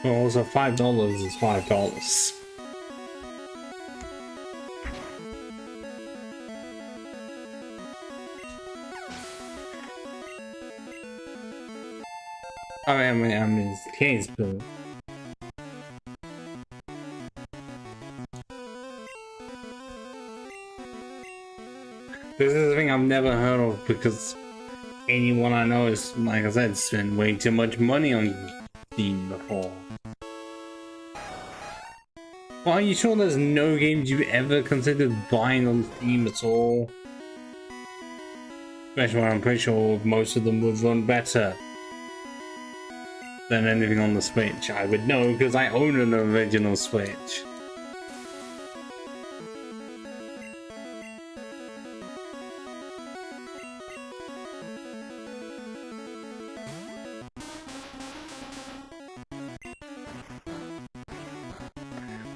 Well, also $5 is $5. I mean, it's the case, but this is the thing I've never heard of because anyone I know is, like I said, spent way too much money on Steam before. Well, are you sure there's no games you ever considered buying on Steam at all? Especially when I'm pretty sure most of them would run better than anything on the Switch. I would know because I own an original Switch.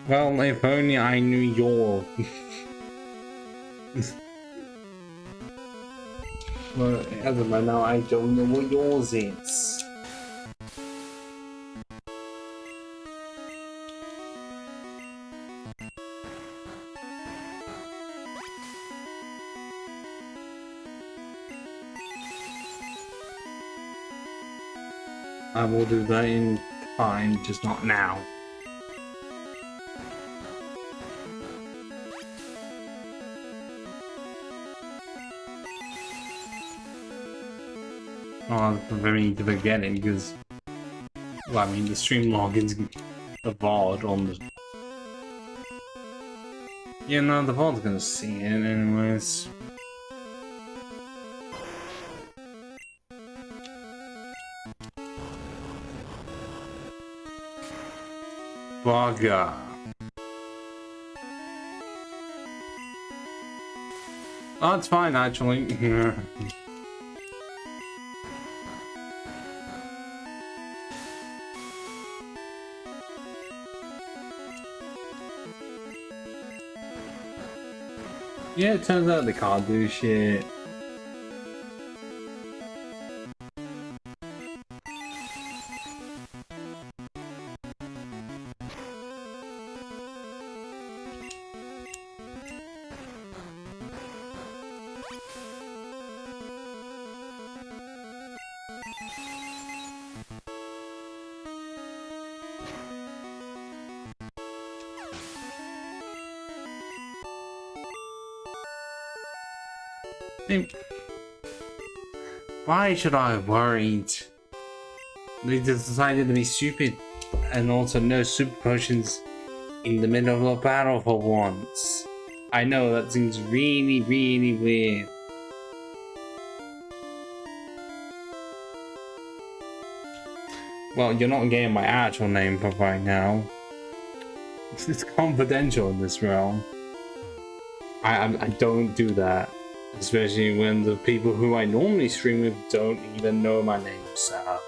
Well, if only I knew your... Well, as of right now, I don't know what yours is. I will do that in time, just not now. Oh, I'm very forgetting because, well, I mean, the stream logins evolved on the. Yeah, no, the vault's gonna see it anyways. Bugger. Oh, it's fine actually. Yeah, it turns out they can't do shit. Why should I have worried? They just decided to be stupid and also no super potions in the middle of a battle for once. I know that seems really, really weird. Well, you're not getting my actual name for right now. It's confidential in this realm. I don't do that. Especially when the people who I normally stream with don't even know my name, so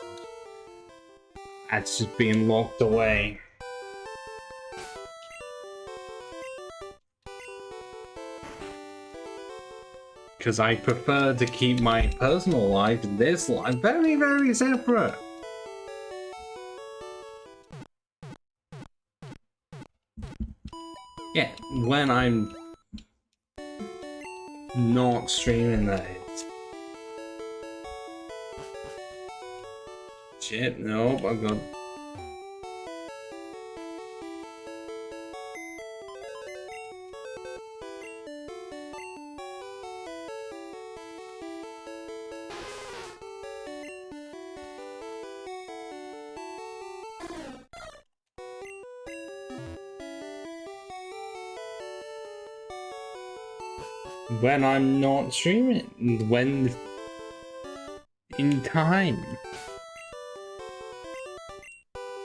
that's just being locked away. Because I prefer to keep my personal life and this life very, very separate. Yeah, when I'm not streaming that. Shit, nope, I got. When I'm not streaming, when in time.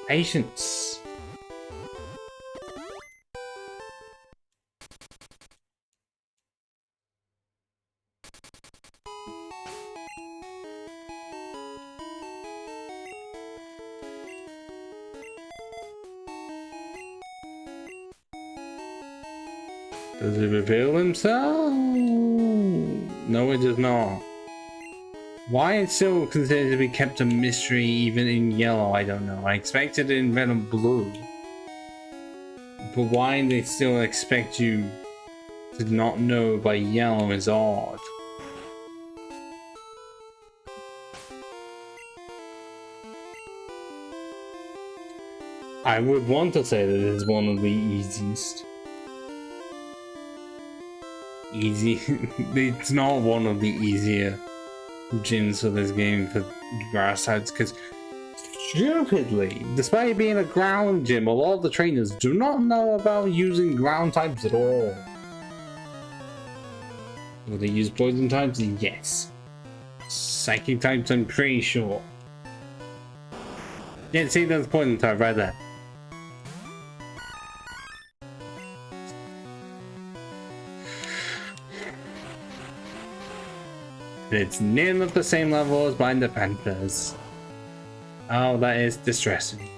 Patience. Does it reveal himself? No, it does not. Why it's still considered to be kept a mystery even in yellow, I don't know. I expected it in red and blue. But why they still expect you to not know by yellow is odd. I would want to say that it's one of the easiest. Easy. It's not one of the easier gyms for this game for grass types because stupidly, despite it being a ground gym, a lot of the trainers do not know about using ground types at all. Will they use poison types? Yes. Psychic types, I'm pretty sure. Yeah, see, there's poison type right there. It's near enough the same level as Blind Panthers. Oh, that is distressing.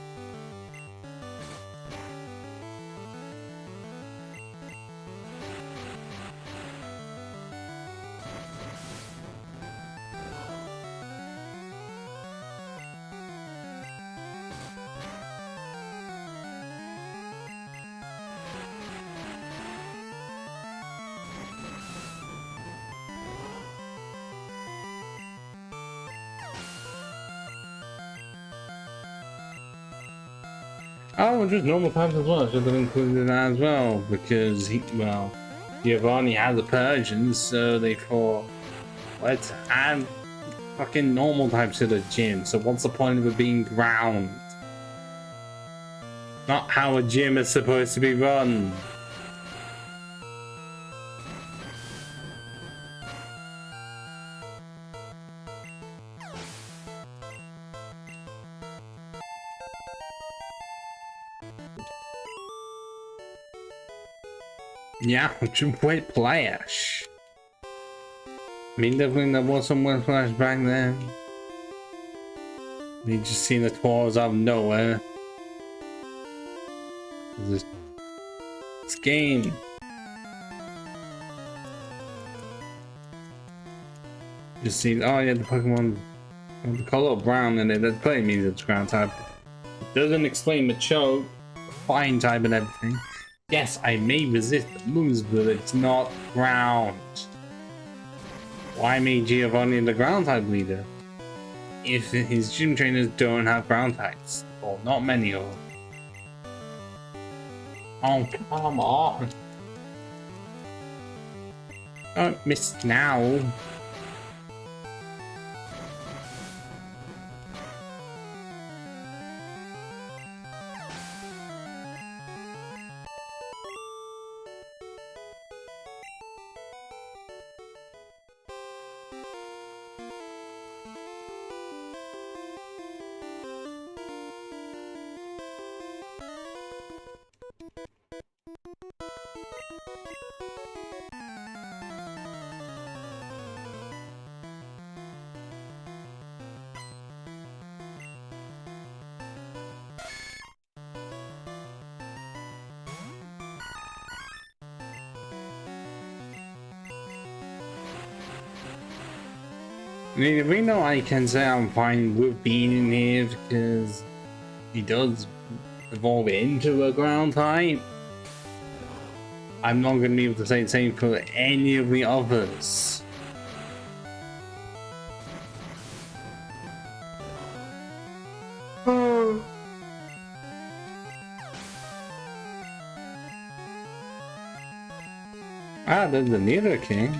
Oh, just normal types as well. I should have included that as well because Giovanni had the Persians, so they thought, let's add fucking normal types to the gym. So what's the point of it being ground? Not how a gym is supposed to be run. Yeah, whiplash. I mean, definitely there was some whiplash back then. You just seen the tours out of nowhere. This game. Just see, oh yeah, the Pokemon with the color brown in it. That clearly means it's ground type. It doesn't explain the choke, fire type, and everything. Yes, I may resist the moves, but it's not ground. Why made Giovanni the ground type leader? If his gym trainers don't have ground types, or not many of them. Oh, come on. Don't miss now. I mean, we know I can say I'm fine with being in here because he does evolve into a ground type. I'm not going to be able to say the same for any of the others. Ah, there's the Nether King.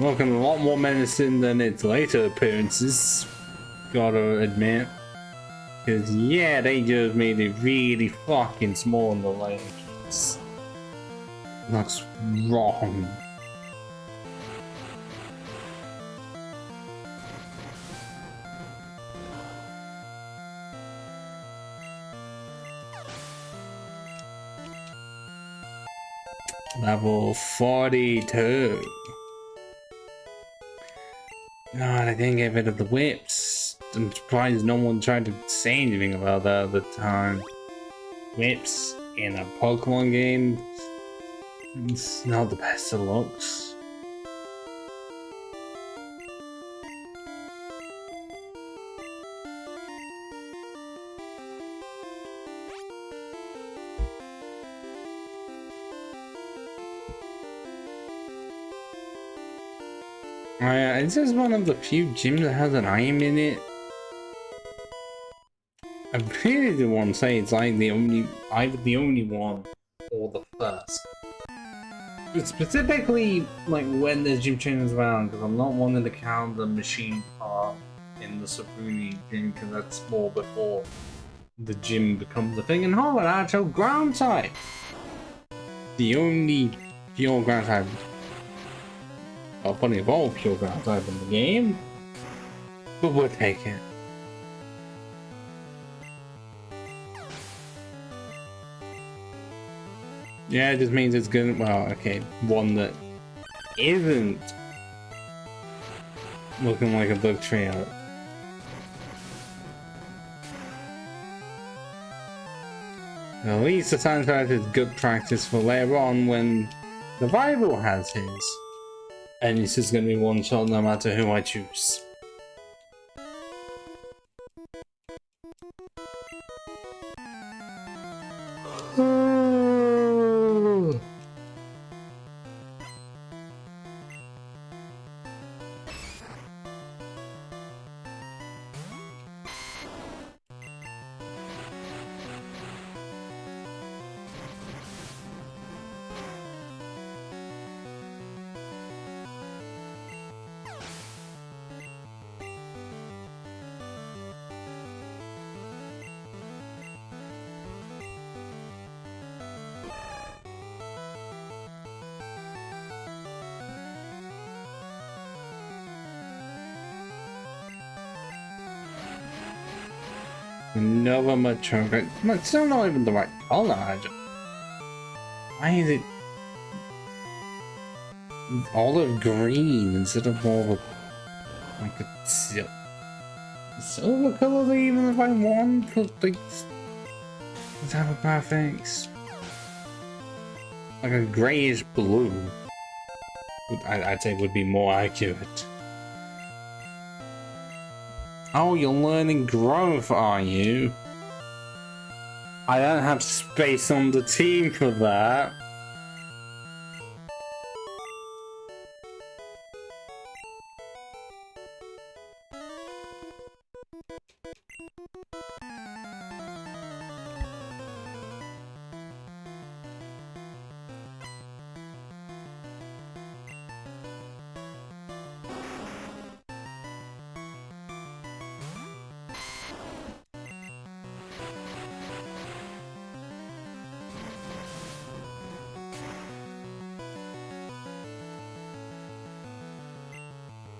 Looking a lot more menacing than its later appearances, gotta admit. Because, yeah, they just made it really fucking small in the legs. That's wrong. Level 42. God, I didn't get rid of the whips. I'm surprised no one tried to say anything about that at the time. Whips in a Pokemon game, it's not the best of looks. This is one of the few gyms that has an item in it. I really do want to say it's like either the only one or the first. But specifically, like when there's gym trainers around, because I'm not wanting to count the machine part in the Sabuni gym, because that's more before the gym becomes a thing. And how about actual ground type? The only pure ground type. I'll probably evolve pure ground type in the game, but we'll take it. Yeah, it just means it's gonna, well, okay, one that isn't looking like a bug trio. At least the science fact is good practice for later on when the rival has his. And this is going to be one shot no matter who I choose. Another mature. It's still not even the right color. Why is it olive green instead of more of a like a silver color? Even if I want, like, let's have a perfect like a grayish blue. I'd say would be more accurate. Oh, you're learning growth, are you? I don't have space on the team for that.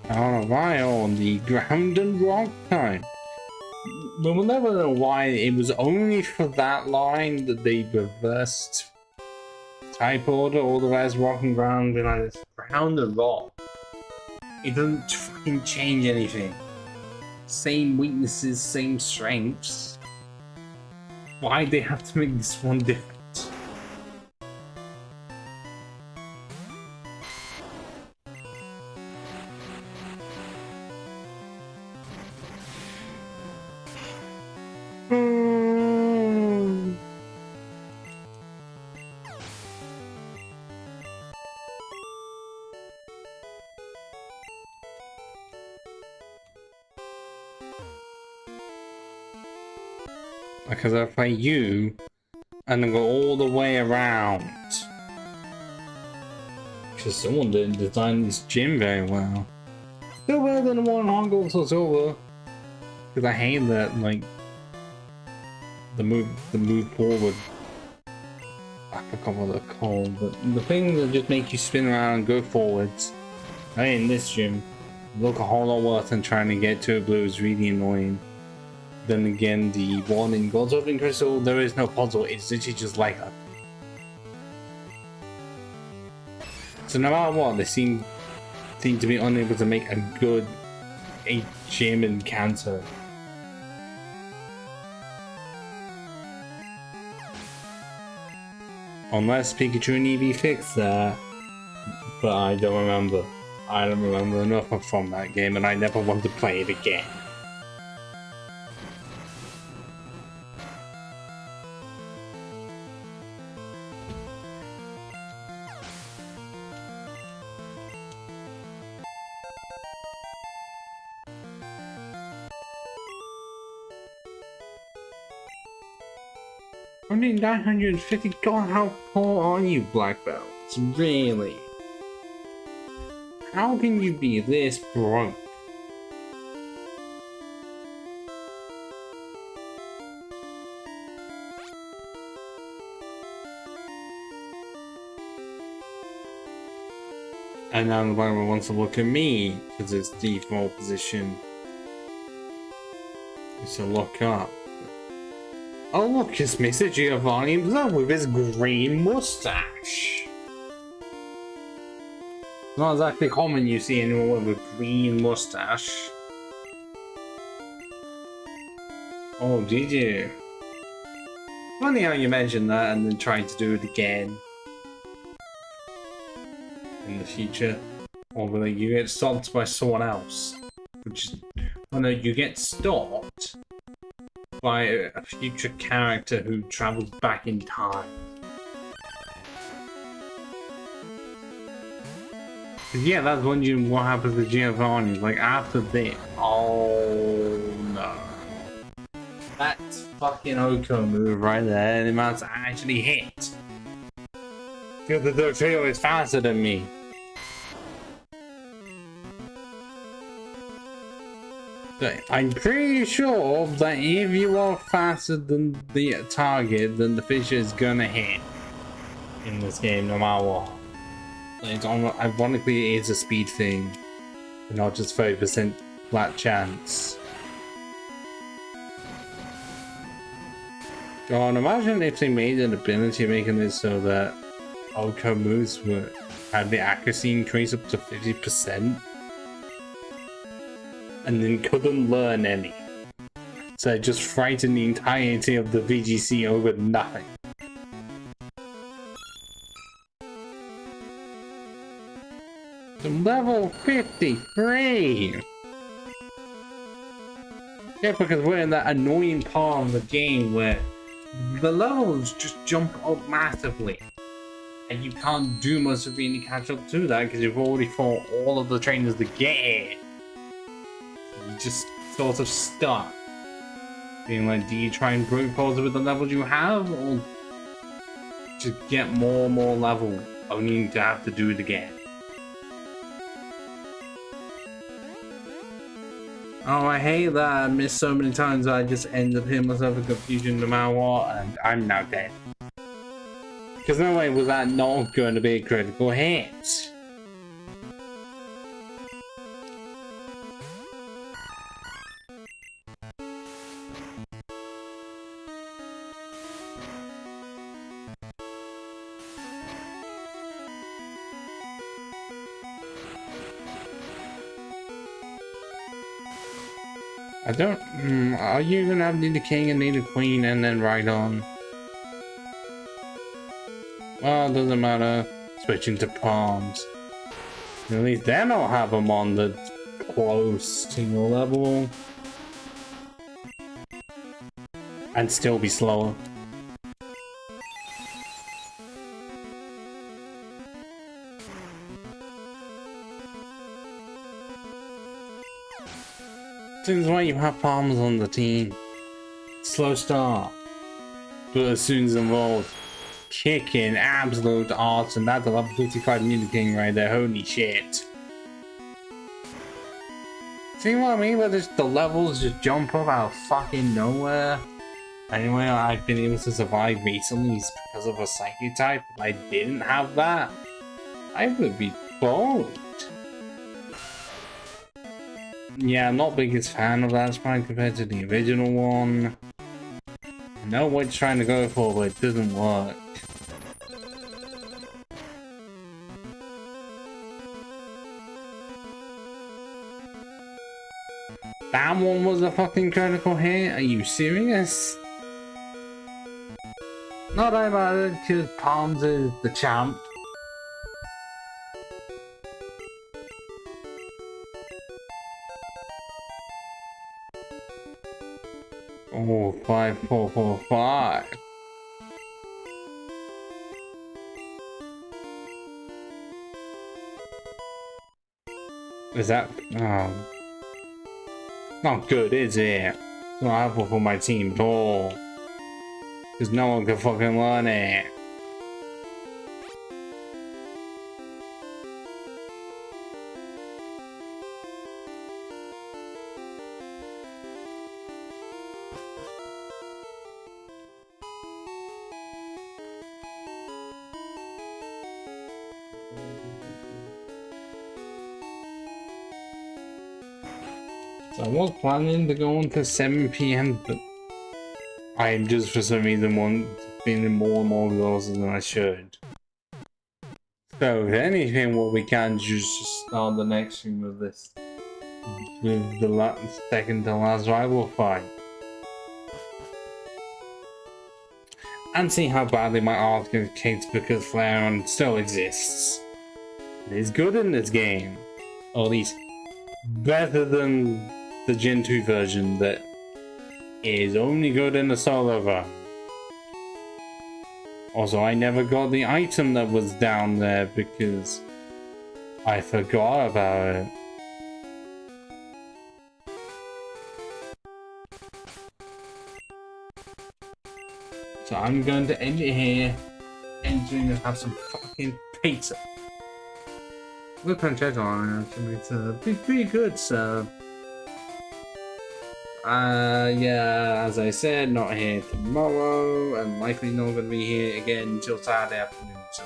I don't know why on the ground and rock time. But we'll never know why it was only for that line that they reversed type order, all the rest rock and ground, and like ground and rock. It doesn't fucking change anything. Same weaknesses, same strengths. Why'd they have to make this one different? Because I play you and then go all the way around. Because someone didn't design this gym very well. Still better than the one on Gold or Silver. Because I hate that, like, the move forward. I forgot what they're called, but the thing that just make you spin around and go forwards. In this gym, look a whole lot worse than trying to get to a blue is really annoying. Then again, the one in God's Opening Crystal, there is no puzzle, it's literally just like that. So no matter what, they seem to be unable to make a good gym in Kanto. Unless Pikachu and Eevee fixed that, but I don't remember. I don't remember enough from that game, and I never want to play it again. Only 950. God, how poor are you, black belts? Really? How can you be this broke? And now the Bible wants to look at me because its default position is to look up. Oh look, it's Mr. Giovanni himself with his green mustache. It's not exactly common you see anyone with a green mustache. Oh, did you? Funny how you mentioned that and then trying to do it again in the future. Or whether you get stopped by someone else. Which is, oh no, you get stopped by a future character who travels back in time. Yeah, that's when what happens to Giovanni. Like after this. Oh no. That's fucking Oko move right there, and it might actually hit. Because the trio is faster than me. I'm pretty sure that if you are faster than the target, then the fish is gonna hit in this game no matter what. It's ironically, it is a speed thing, not just 30% flat chance. Oh, and imagine if they made an ability making this so that Oko moves had the accuracy increase up to 50% and then couldn't learn any. So just frighten the entirety of the VGC over nothing. Level 53! Yeah, because we're in that annoying part of the game where the levels just jump up massively. And you can't do much of any catch up to that because you've already fought all of the trainers to get here. You just sort of stuck. Being like, do you try and brute force with the levels you have, or just get more and more level, only to have to do it again? Oh, I hate that. I missed so many times I just end up hitting myself in confusion no matter what, and I'm now dead. Because no way was that not going to be a critical hit. I don't. Are you gonna have need a king and need a queen and then ride on? Well, it doesn't matter. Switching to palms. At least then I'll have them on the close to your level. And still be slower. Seems why you have palms on the team. Slow start. But as soon as involved, kicking absolute arts, and that's a level 55 Mini King right there, holy shit. See what I mean? Where the levels just jump up out of fucking nowhere. Anyway, I've been able to survive recently is because of a psychic type. If I didn't have that, I would be boned. Yeah, I'm not biggest fan of that sprite compared to the original one. I know what you're trying to go for, but it doesn't work. That one was a fucking critical hit? Are you serious? Not about it, because Palms is the champ. Oh, 5445. Is that not good, is it? It's not helpful for my team at all. Because no one can fucking learn it. So I was planning to go until 7 PM, but I am just for some reason feeling more and more exhausted than I should. So if anything, what we can do is just start the next stream with this. With the second to last rival fight. And see how badly my art gets kicked because Flareon still exists. It is good in this game. Or at least better than the Gen 2 version that is only good in the solo run. Also, I never got the item that was down there because I forgot about it. So I'm going to end it here and going to have some fucking pizza. With pancetta on it, actually. It's pretty good, so. Yeah, as I said, not here tomorrow, and likely not going to be here again until Saturday afternoon, so.